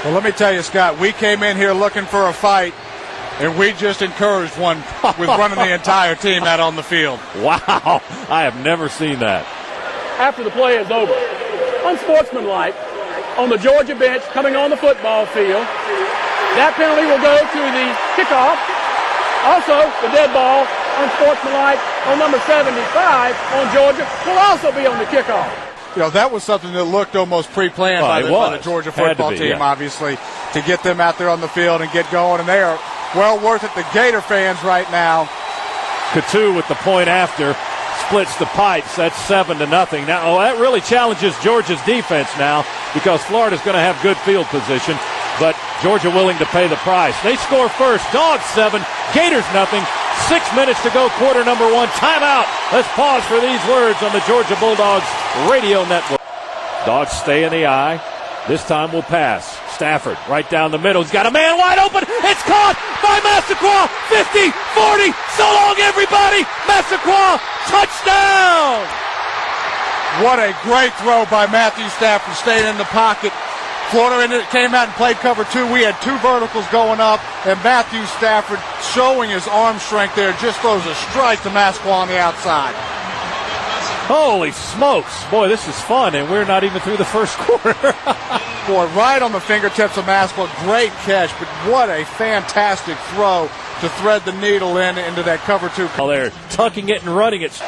Well, let me tell you, Scott, we came in here looking for a fight, and we just encouraged one with running the entire team out on the field. Wow. I have never seen that. After the play is over, unsportsmanlike on the Georgia bench coming on the football field. That penalty will go to the kickoff. Also, the dead ball, unsportsmanlike on number 75 on Georgia, will also be on the kickoff. You know, that was something that looked almost pre-planned by the Georgia football team, obviously, to get them out there on the field and get going. And they are well worth it. The Gator fans right now. Coutu with the point after splits the pipes. That's 7-0. Now, that really challenges Georgia's defense now because Florida's going to have good field position, but Georgia willing to pay the price. They score first. Dogs 7, Gators nothing. 6 minutes to go, quarter number 1. Timeout. Let's pause for these words on the Georgia Bulldogs radio network. Dogs stay in the eye. This time will pass. Stafford right down the middle. He's got a man wide open. It's caught by Massaquoi. 50, 40. So long, everybody. Massaquoi, touchdown. What a great throw by Matthew Stafford, staying in the pocket. Florida came out and played cover 2. We had 2 verticals going up, and Matthew Stafford, showing his arm strength there, just throws a strike to Massaquoi on the outside. Holy smokes. Boy, this is fun, and we're not even through the first quarter. Boy, right on the fingertips of Massaquoi. Great catch, but what a fantastic throw to thread the needle into that cover 2. Well, they're tucking it and running it.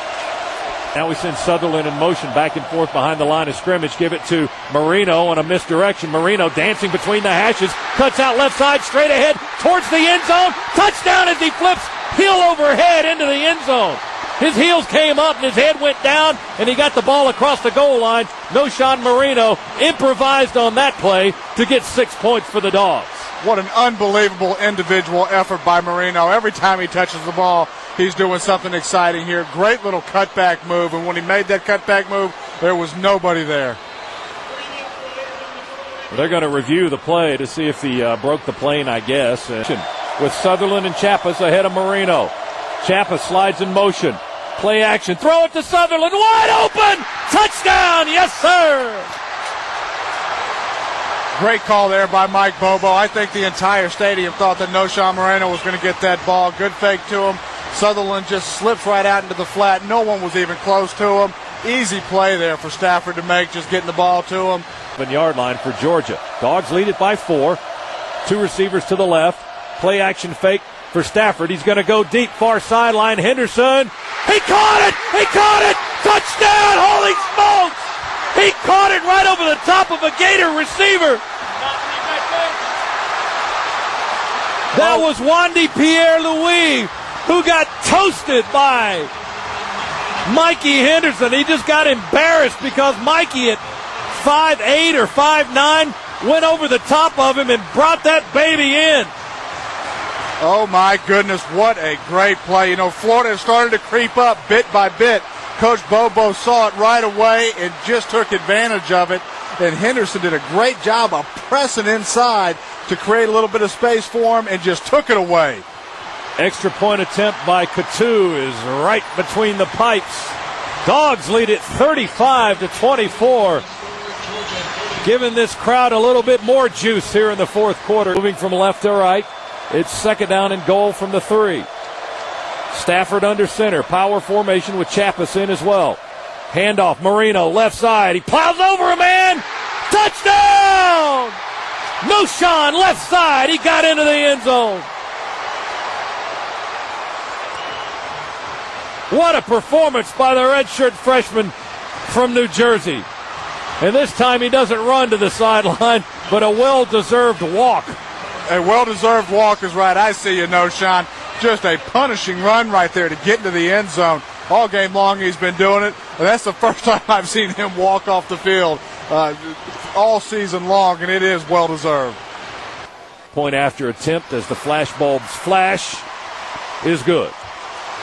Now we send Sutherland in motion back and forth behind the line of scrimmage. Give it to Marino on a misdirection. Marino dancing between the hashes. Cuts out left side, straight ahead towards the end zone. Touchdown as he flips heel over head into the end zone. His heels came up and his head went down, and he got the ball across the goal line. Noshan Marino improvised on that play to get 6 points for the Dogs. What an unbelievable individual effort by Marino. Every time he touches the ball, he's doing something exciting here. Great little cutback move, and when he made that cutback move, there was nobody there. They're going to review the play to see if he broke the plane, I guess. With Sutherland and Chappus ahead of Marino. Chappus slides in motion. Play action. Throw it to Sutherland. Wide open. Touchdown. Yes, sir. Great call there by Mike Bobo. I think the entire stadium thought that Noshan Marino was going to get that ball. Good fake to him. Sutherland just slips right out into the flat. No one was even close to him. Easy play there for Stafford to make, just getting the ball to him. 7-yard line for Georgia. Dogs lead it by 4. 2 receivers to the left. Play action fake for Stafford. He's going to go deep, far sideline. Henderson. He caught it! He caught it! Touchdown! Holy smokes! He caught it right over the top of a Gator receiver. That was Wandy Pierre-Louis, who got toasted by Mikey Henderson. He just got embarrassed because Mikey at 5'8" or 5'9" went over the top of him and brought that baby in. Oh, my goodness, what a great play. You know, Florida started to creep up bit by bit. Coach Bobo saw it right away and just took advantage of it. And Henderson did a great job of pressing inside to create a little bit of space for him and just took it away. Extra point attempt by Coutu is right between the pipes. Dogs lead it 35-24. Giving this crowd a little bit more juice here in the fourth quarter. Moving from left to right. It's 2nd down and goal from the 3. Stafford under center. Power formation with Chappus in as well. Handoff. Marino left side. He plows over a man. Touchdown! Noshan left side. He got into the end zone. What a performance by the redshirt freshman from New Jersey. And this time he doesn't run to the sideline, but a well-deserved walk. A well-deserved walk is right. I see you, Sean. Just a punishing run right there to get into the end zone. All game long he's been doing it, and that's the first time I've seen him walk off the field all season long, and it is well-deserved. Point after attempt as the flashbulbs flash is good.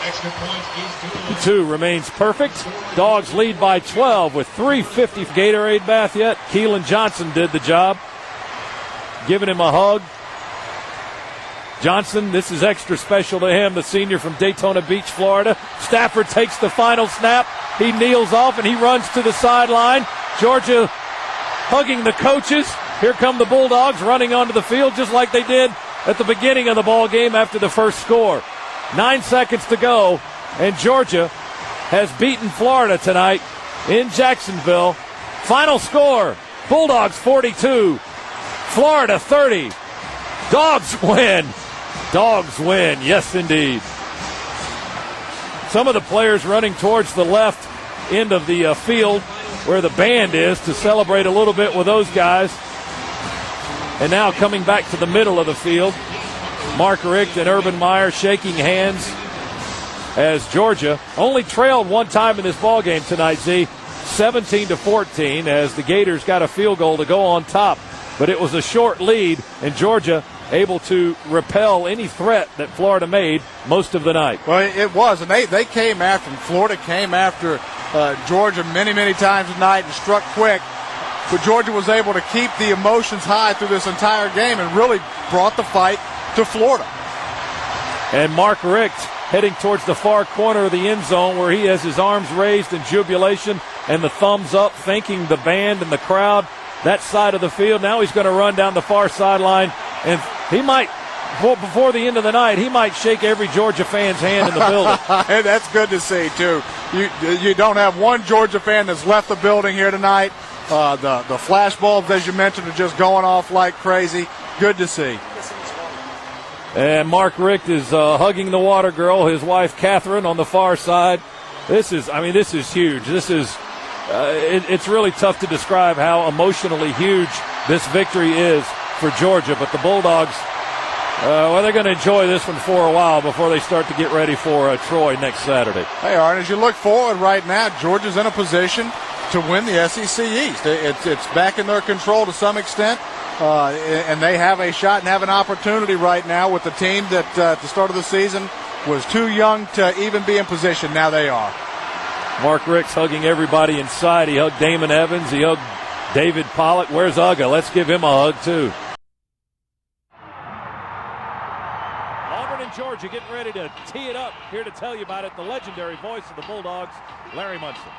Extra point is good. 2 remains perfect. Dogs lead by 12 with 3:50 Gatorade bath yet. Keelan Johnson did the job, giving him a hug. Johnson, this is extra special to him, the senior from Daytona Beach, Florida. Stafford takes the final snap. He kneels off and he runs to the sideline. Georgia hugging the coaches. Here come the Bulldogs running onto the field just like they did at the beginning of the ball game after the first score. 9 seconds to go, and Georgia has beaten Florida tonight in Jacksonville. Final score, Bulldogs 42, Florida 30. Dogs win. Dogs win, yes indeed. Some of the players running towards the left end of the field where the band is to celebrate a little bit with those guys. And now coming back to the middle of the field, Mark Richt and Urban Meyer shaking hands as Georgia only trailed one time in this ball game tonight, 17-14, as the Gators got a field goal to go on top. But it was a short lead, and Georgia able to repel any threat that Florida made most of the night. Well, it was, and they came after him. Florida came after Georgia many times tonight and struck quick. But Georgia was able to keep the emotions high through this entire game and really brought the fight to Florida. And Mark Richt heading towards the far corner of the end zone where he has his arms raised in jubilation and the thumbs up, thanking the band and the crowd that side of the field. Now he's going to run down the far sideline, and he might, before the end of the night, he might shake every Georgia fan's hand in the building. Hey, that's good to see, too. You don't have one Georgia fan that's left the building here tonight. The flash bulbs, as you mentioned, are just going off like crazy. Good to see. And Mark Richt is hugging the water girl, his wife Catherine, on the far side. This is huge. This is it's really tough to describe how emotionally huge this victory is for Georgia. But the Bulldogs, they're going to enjoy this one for a while before they start to get ready for Troy next Saturday. Hey, Art, as you look forward right now, Georgia's in a position to win the SEC East. It's back in their control to some extent. And they have a shot and have an opportunity right now with the team that at the start of the season was too young to even be in position. Now they are. Mark Richt's hugging everybody inside. He hugged Damon Evans. He hugged David Pollock. Where's Uga? Let's give him a hug, too. Auburn and Georgia getting ready to tee it up. Here to tell you about it, the legendary voice of the Bulldogs, Larry Munson.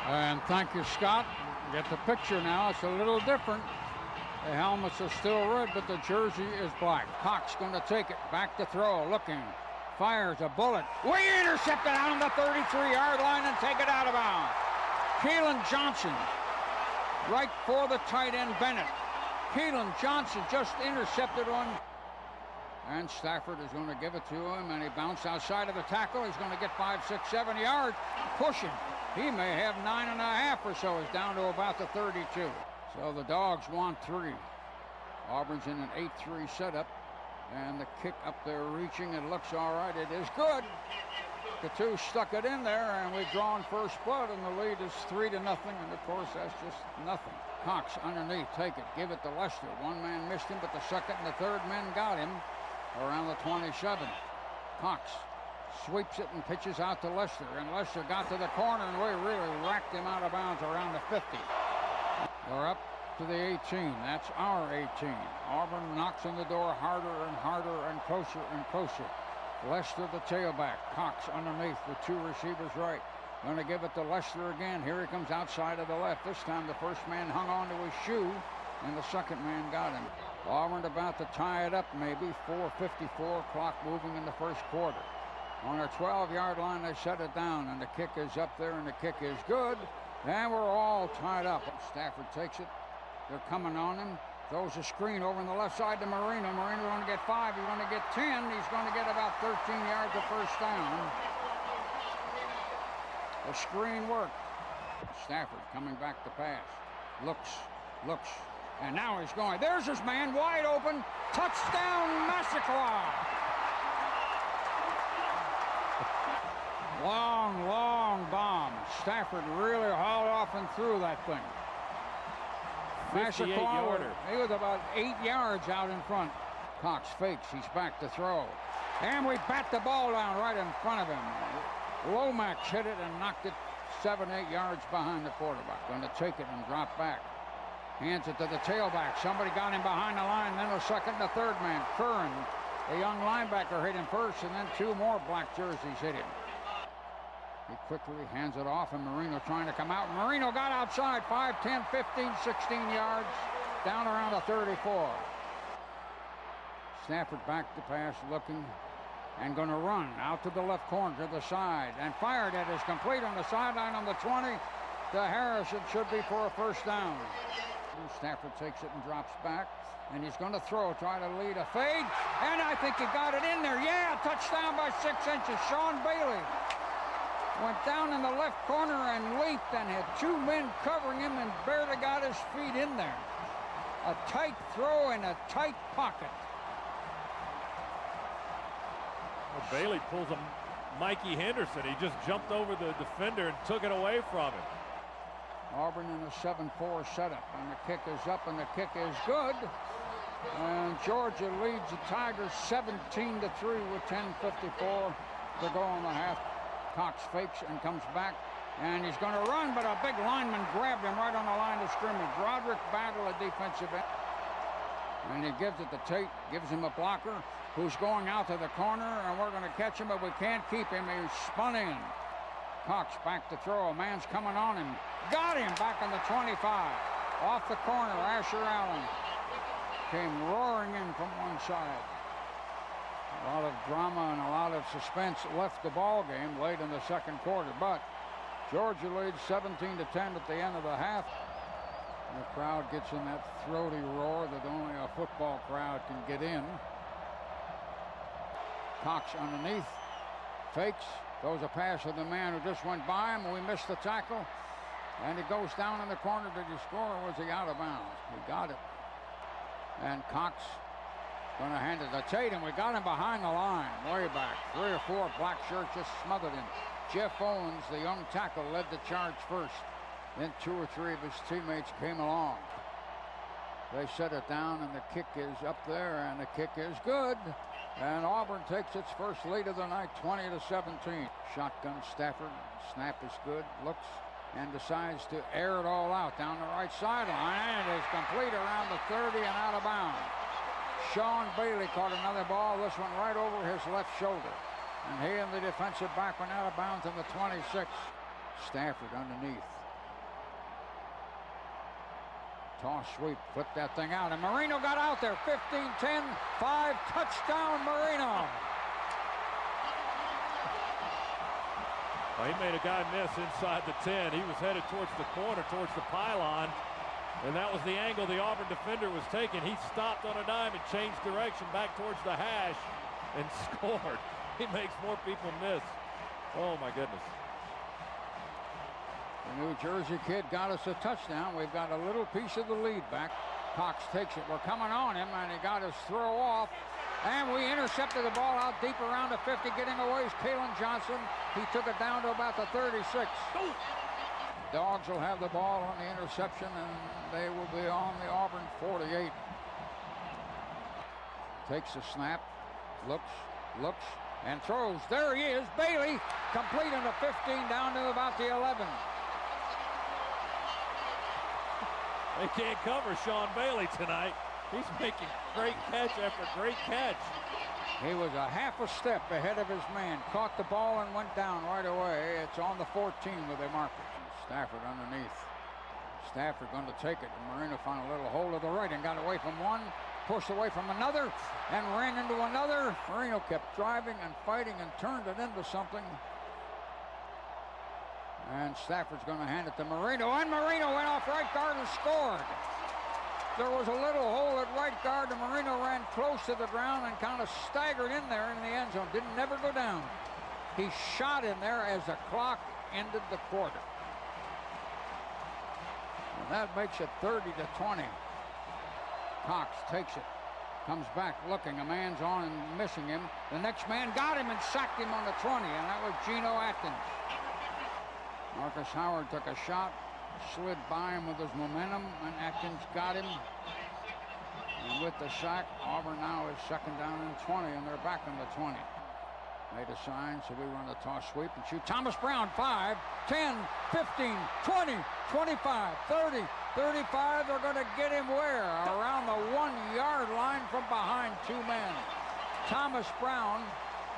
And thank you, Scott. Get the picture now. It's a little different. The helmets are still red, but the jersey is black. Cox going to take it. Back to throw. Looking. Fires a bullet. We intercept it on the 33-yard line and take it out of bounds. Keelan Johnson right for the tight end Bennett. Keelan Johnson just intercepted one. And Stafford is going to give it to him, and he bounced outside of the tackle. He's going to get 5, 6, 7 yards. Pushing. He may have 9.5 or so. He's down to about the 32. So the Dogs want 3. Auburn's in an 8-3 setup. And the kick up there reaching. It looks all right. It is good. The two stuck it in there, and we've drawn first blood, and the lead is 3-0. And, of course, that's just nothing. Cox underneath. Take it. Give it to Lester. One man missed him, but the second and the third men got him around the 27. Cox sweeps it and pitches out to Lester. And Lester got to the corner, and we really racked him out of bounds around the 50. They're up to the 18. That's our 18. Auburn knocks on the door harder and harder and closer and closer. Lester, the tailback. Cox underneath with 2 receivers right. Going to give it to Lester again. Here he comes outside of the left. This time the first man hung on to his shoe, and the second man got him. Auburn about to tie it up, maybe. 4:54, clock moving in the first quarter. On our 12-yard line, they set it down, and the kick is up there, and the kick is good. And we're all tied up. Stafford takes it. They're coming on him. Throws a screen over on the left side to Marino. Marino's going to get 5. He's going to get 10. He's going to get about 13 yards of first down. The screen work. Stafford coming back to pass. Looks. And now he's going. There's his man wide open. Touchdown, Massacre. Long bomb. Stafford really hauled off and threw that thing. 58-yarder. He was about 8 yards out in front. Cox fakes. He's back to throw. And we bat the ball down right in front of him. Lomax hit it and knocked it 7-8 yards behind the quarterback. Going to take it and drop back. Hands it to the tailback. Somebody got him behind the line. Then a second and a third man. Curran, the young linebacker, hit him first, and then 2 more black jerseys hit him. He quickly hands it off, and Marino trying to come out. Marino got outside 5, 10, 15, 16 yards, down around the 34. Stafford back to pass, looking, and going to run out to the left corner to the side, and fired it is complete on the sideline on the 20 to Harris. It should be for a first down. Stafford takes it and drops back, and he's going to throw, try to lead a fade, and I think he got it in there. Yeah, touchdown by 6 inches. Sean Bailey went down in the left corner and leaped and had 2 men covering him and barely got his feet in there. A tight throw in a tight pocket. Well, Bailey pulls a Mikey Henderson. He just jumped over the defender and took it away from him. Auburn in a 7-4 setup, and the kick is up, and the kick is good. And Georgia leads the Tigers 17-3 with 10:54 to go on the half. Cox fakes and comes back, and he's going to run, but a big lineman grabbed him right on the line of scrimmage. Roderick Battle, a defensive end. And he gives it to Tate, gives him a blocker who's going out to the corner, and we're going to catch him, but we can't keep him. He's spun in. Cox back to throw. A man's coming on him. Got him back on the 25. Off the corner, Asher Allen came roaring in from one side. A lot of drama and a lot of suspense left the ball game late in the second quarter, but Georgia leads 17-10 at the end of the half. And the crowd gets in that throaty roar that only a football crowd can get in. Cox underneath, fakes, throws a pass to the man who just went by him. We missed the tackle, and he goes down in the corner. Did he score, or was he out of bounds? He got it. And Cox going to hand it to Tate, and we got him behind the line, way back. 3 or 4 black shirts just smothered him. Jeff Owens, the young tackle, led the charge first. Then 2 or 3 of his teammates came along. They set it down, and the kick is up there, and the kick is good. And Auburn takes its first lead of the night, 20-17. Shotgun Stafford, snap is good, looks, and decides to air it all out down the right sideline, and it is complete around the 30 and out of bounds. Sean Bailey caught another ball, this one right over his left shoulder. And he and the defensive back went out of bounds in the 26. Stafford underneath. Toss sweep, flip that thing out, and Marino got out there. 15-10, 5, touchdown Marino. Well, he made a guy miss inside the 10. He was headed towards the corner, towards the pylon, and that was the angle the Auburn defender was taking. He stopped on a dime and changed direction back towards the hash and scored. He makes more people miss. Oh, my goodness. The New Jersey kid got us a touchdown. We've got a little piece of the lead back. Cox takes it. We're coming on him, and he got his throw off. And we intercepted the ball out deep around the 50. Getting away is Kalen Johnson. He took it down to about the 36. Dogs will have the ball on the interception, and they will be on the Auburn 48. Takes a snap, looks, and throws. There he is, Bailey, complete on the 15 down to about the 11. They can't cover Sean Bailey tonight. He's making great catch after great catch. He was a half a step ahead of his man. Caught the ball and went down right away. It's on the 14 with a marker. Stafford underneath. Stafford going to take it. And Marino found a little hole to the right and got away from one. Pushed away from another and ran into another. Marino kept driving and fighting and turned it into something. And Stafford's going to hand it to Marino, and Marino went off right guard and scored. There was a little hole at right guard, and Marino ran close to the ground and kind of staggered in there in the end zone. Didn't never go down. He shot in there as the clock ended the quarter. And that makes it 30-20. Cox takes it. Comes back looking. A man's on and missing him. The next man got him and sacked him on the 20, and that was Geno Atkins. Marcus Howard took a shot, slid by him with his momentum, and Atkins got him. And with the sack, Auburn now is second down and 20, and they're back on the 20. Made a sign, so we run the toss sweep and shoot. Thomas Brown, 5, 10, 15, 20, 25, 30, 35. They're going to get him where? Around the 1-yard line from behind 2 men. Thomas Brown,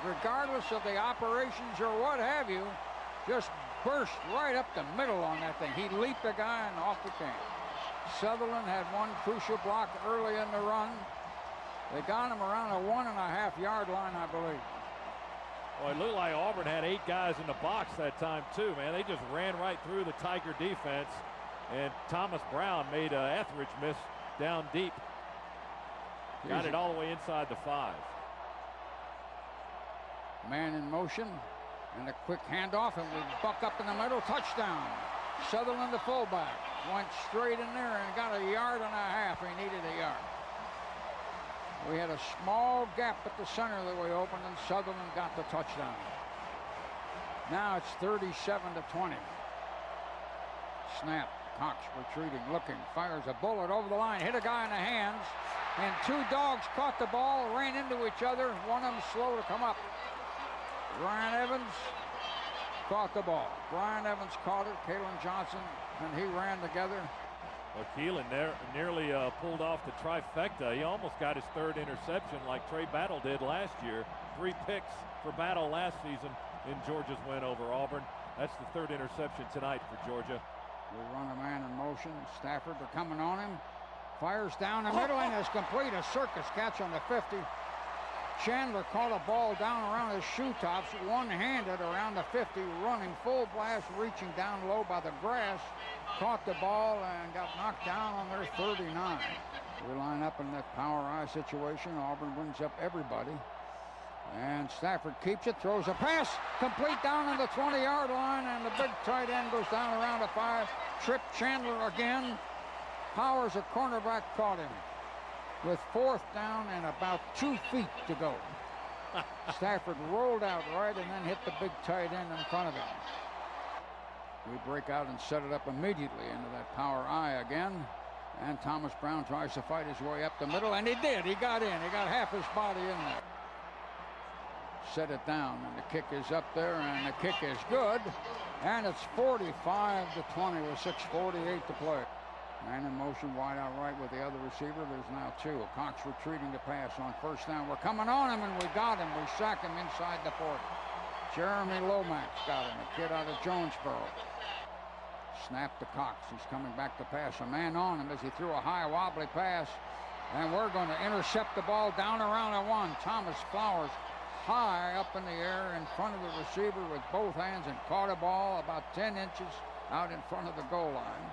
regardless of the operations or what have you, just burst right up the middle on that thing. He leaped the guy and off it came. Sutherland had one crucial block early in the run. They got him around a 1.5-yard line, I believe. Well, it looked like Auburn had 8 guys in the box that time too, man. They just ran right through the Tiger defense, and Thomas Brown made Etheridge miss down deep. Got it all the way inside the 5. Man in motion, and a quick handoff, and we buck up in the middle. Touchdown. Sutherland, the fullback, went straight in there and got 1.5 yards. He needed 1 yard. We had a small gap at the center that we opened, and Sutherland got the touchdown. Now it's 37-20. Snap. Cox retreating, looking, fires a bullet over the line, hit a guy in the hands, and 2 dogs caught the ball, ran into each other. One of them slow to come up. Ryan Evans caught the ball. Brian Evans caught it. Kalen Johnson and he ran together. Well, Keelan nearly pulled off the trifecta. He almost got his 3rd interception like Trey Battle did last year. 3 picks for Battle last season in Georgia's win over Auburn. That's the 3rd interception tonight for Georgia. We run a man in motion. Stafford, they're coming on him. Fires down the middle and is complete. A circus catch on the 50. Chandler caught a ball down around his shoe tops, one-handed around the 50, running full blast, reaching down low by the grass. Caught the ball and got knocked down on their 39. We line up in that power eye situation. Auburn brings up everybody. And Stafford keeps it, throws a pass, complete down on the 20-yard line, and the big tight end goes down around the 5. Tripped Chandler again. Powers, a cornerback, caught him with 4th down and about 2 feet to go. Stafford rolled out right and then hit the big tight end in front of him. We break out and set it up immediately into that power eye again. And Thomas Brown tries to fight his way up the middle, and he did. He got in. He got half his body in there. Set it down, and the kick is up there, and the kick is good. And it's 45-20 with 6:48 to play. Man in motion, wide out right with the other receiver. There's now 2. Cox retreating to pass on 1st down. We're coming on him, and we got him. We sack him inside the 40. Jeremy Lomax got him, a kid out of Jonesboro. Snap to Cox. He's coming back to pass. A man on him as he threw a high wobbly pass. And we're going to intercept the ball down around the 1. Thomas Flowers high up in the air in front of the receiver with both hands and caught a ball about 10 inches out in front of the goal line.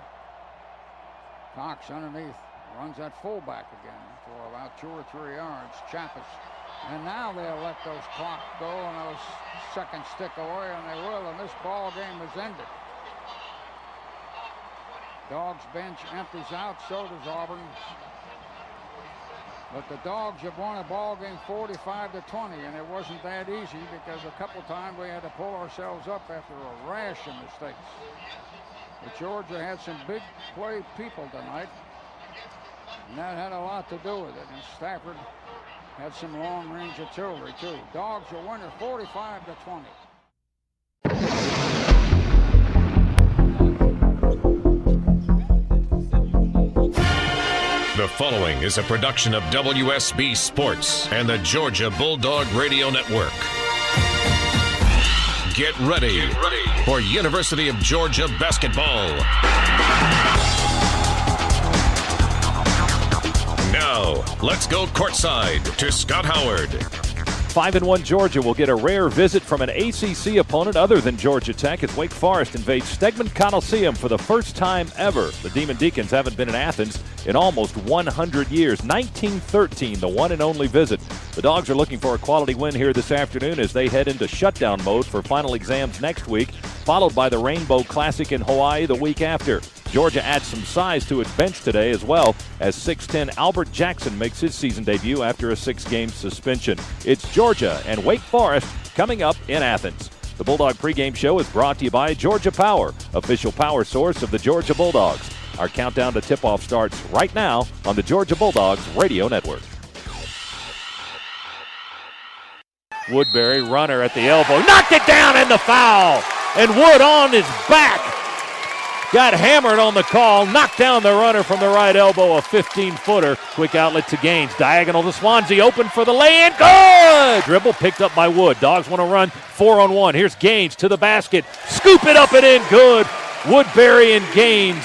Cox underneath runs that fullback again for about 2 or 3 yards. Chappis. And now they'll let those clocks go and those seconds tick away, and they will, and this ball game is ended. Dogs bench empties out, so does Auburn. But the Dogs have won a ball game 45-20, and it wasn't that easy because a couple times we had to pull ourselves up after a rash of mistakes. But Georgia had some big play people tonight, and that had a lot to do with it. And Stafford had some long-range artillery, too. Dogs will win it 45-20. The following is a production of WSB Sports and the Georgia Bulldog Radio Network. Get ready for University of Georgia basketball. Now, let's go courtside to Scott Howard. 5-1 Georgia will get a rare visit from an ACC opponent other than Georgia Tech as Wake Forest invades Stegman Coliseum for the first time ever. The Demon Deacons haven't been in Athens in almost 100 years. 1913, the one and only visit. The Dogs are looking for a quality win here this afternoon as they head into shutdown mode for final exams next week. followed by the Rainbow Classic in Hawaii the week after. Georgia adds some size to its bench today as well as 6'10" Albert Jackson makes his season debut after a 6-game suspension. It's Georgia and Wake Forest coming up in Athens. The Bulldog pregame show is brought to you by Georgia Power, official power source of the Georgia Bulldogs. Our countdown to tip-off starts right now on the Georgia Bulldogs radio network. Woodbury, runner at the elbow, knocked it down in the foul, and Wood on his back. Got hammered on the call, knocked down the runner from the right elbow, a 15-footer. Quick outlet to Gaines, diagonal to Swansea, open for the lay-in, good! Dribble picked up by Wood. Dogs want to run 4-on-1. Here's Gaines to the basket, scoop it up and in, good. Woodbury and Gaines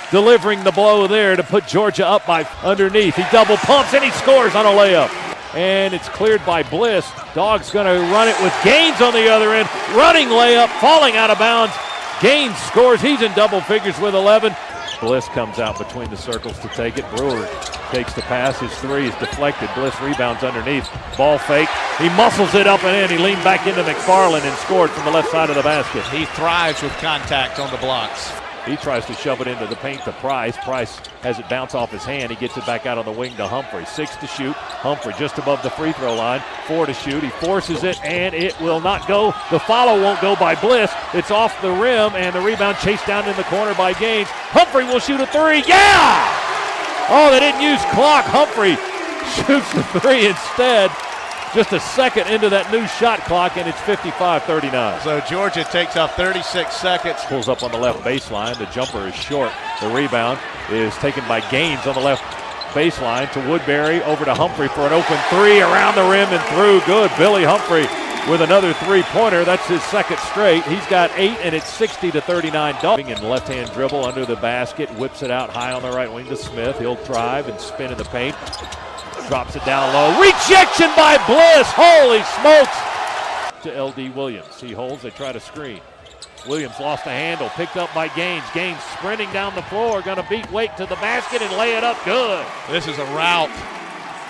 delivering the blow there to put Georgia up by underneath. He double pumps and he scores on a layup. And it's cleared by Bliss. Dogs going to run it with Gaines on the other end. Running layup, falling out of bounds. Gaines scores. He's in double figures with 11. Bliss comes out between the circles to take it. Brewer takes the pass. His three is deflected. Bliss rebounds underneath. Ball fake. He muscles it up and in. He leaned back into McFarland and scored from the left side of the basket. He thrives with contact on the blocks. He tries to shove it into the paint to Price. Price has it bounce off his hand. He gets it back out on the wing to Humphrey. 6 to shoot. Humphrey just above the free throw line. 4 to shoot. He forces it, and it will not go. The follow won't go by Bliss. It's off the rim, and the rebound chased down in the corner by Gaines. Humphrey will shoot a three. Yeah! Oh, they didn't use clock. Humphrey shoots the three instead. Just a second into that new shot clock, and it's 55-39. So Georgia takes off 36 seconds. Pulls up on the left baseline. The jumper is short. The rebound is taken by Gaines on the left baseline to Woodbury. Over to Humphrey for an open three around the rim and through. Good. Billy Humphrey with another three-pointer. That's his second straight. He's got 8, and it's 60-39. Dogging in left-hand dribble under the basket. Whips it out high on the right wing to Smith. He'll drive and spin in the paint. Drops it down low. Rejection by Bliss. Holy smokes. To L.D. Williams. He holds. They try to screen. Williams lost a handle. Picked up by Gaines. Gaines sprinting down the floor. Going to beat Wake to the basket and lay it up good. This is a rout.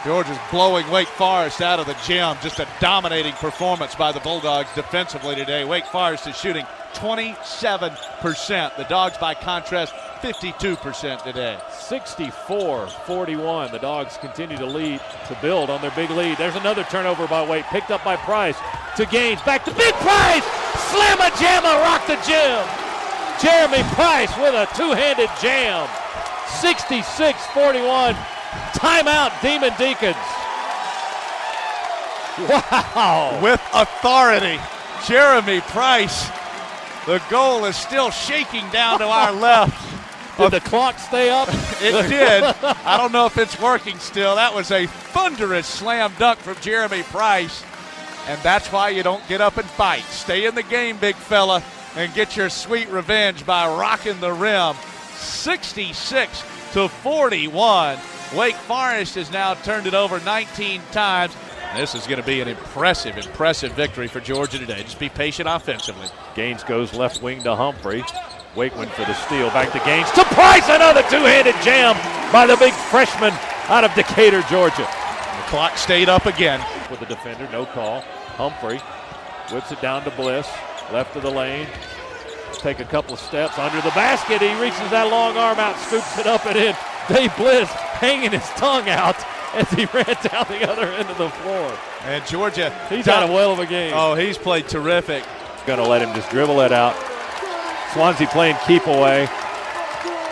Georgia's blowing Wake Forest out of the gym. Just a dominating performance by the Bulldogs defensively today. Wake Forest is shooting 27%. The Dogs, by contrast, 52% today. 64-41. The Dogs continue to lead, to build on their big lead. There's another turnover by Wake. Picked up by Price. To Gaines. Back to Big Price. Slamma jamma, rock the gym. Jeremy Price with a two-handed jam. 66-41. Timeout, Demon Deacons. Wow. With authority, Jeremy Price. The goal is still shaking down to our left. Did the clock stay up? It did. I don't know if it's working still. That was a thunderous slam dunk from Jeremy Price. And that's why you don't get up and fight. Stay in the game, big fella, and get your sweet revenge by rocking the rim. 66-41. Wake Forest has now turned it over 19 times. This is going to be an impressive victory for Georgia today. Just be patient offensively. Gaines goes left wing to Humphrey. Wakeman for the steal. Back to Gaines. To Price, another two-handed jam by the big freshman out of Decatur, Georgia. The clock stayed up again. With the defender, no call. Humphrey whips it down to Bliss. Left of the lane. Take a couple of steps under the basket. He reaches that long arm out, scoops it up and in. Dave Bliss hanging his tongue out as he ran down the other end of the floor. And Georgia, he's had a whale of a game. Oh, he's played terrific. Going to let him just dribble it out. Swansea playing keep away.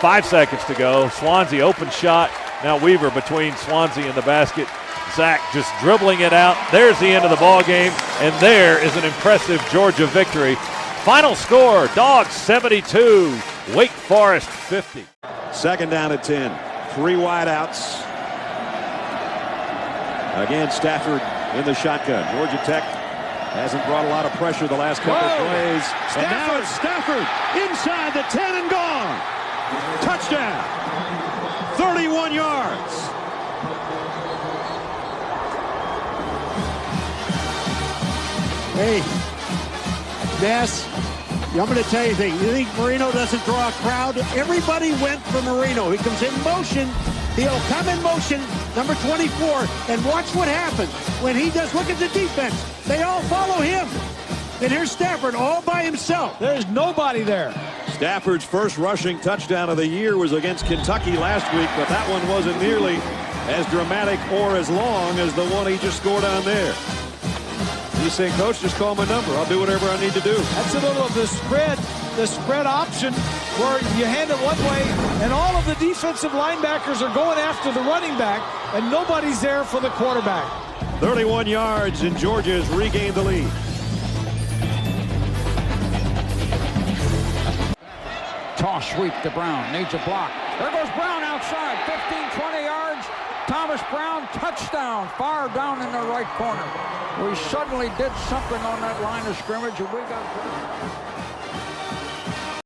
5 seconds to go. Swansea open shot. Now Weaver between Swansea and the basket. Zach just dribbling it out. There's the end of the ball game, and there is an impressive Georgia victory. Final score, Dogs 72, Wake Forest 50. Second down at 10. 3 wideouts. Again, Stafford in the shotgun. Georgia Tech hasn't brought a lot of pressure the last couple of plays. And now it's Stafford inside the 10 and gone. Touchdown. 31 yards. Hey, Ness, I'm going to tell you thing. You think Marino doesn't draw a crowd? Everybody went for Marino. He comes in motion. He'll come in motion, number 24, and watch what happens when he does. Look at the defense. They all follow him. And here's Stafford all by himself. There's nobody there. Stafford's first rushing touchdown of the year was against Kentucky last week, but that one wasn't nearly as dramatic or as long as the one he just scored on there. He's saying, Coach, just call my number. I'll do whatever I need to do. That's a little of the spread option where you hand it one way and all of the defensive linebackers are going after the running back and nobody's there for the quarterback. 31 yards and Georgia has regained the lead. Toss sweep to Brown. Needs a block. There goes Brown outside. 15, 20 yards. Thomas Brown, touchdown. Far down in the right corner. We suddenly did something on that line of scrimmage and we got...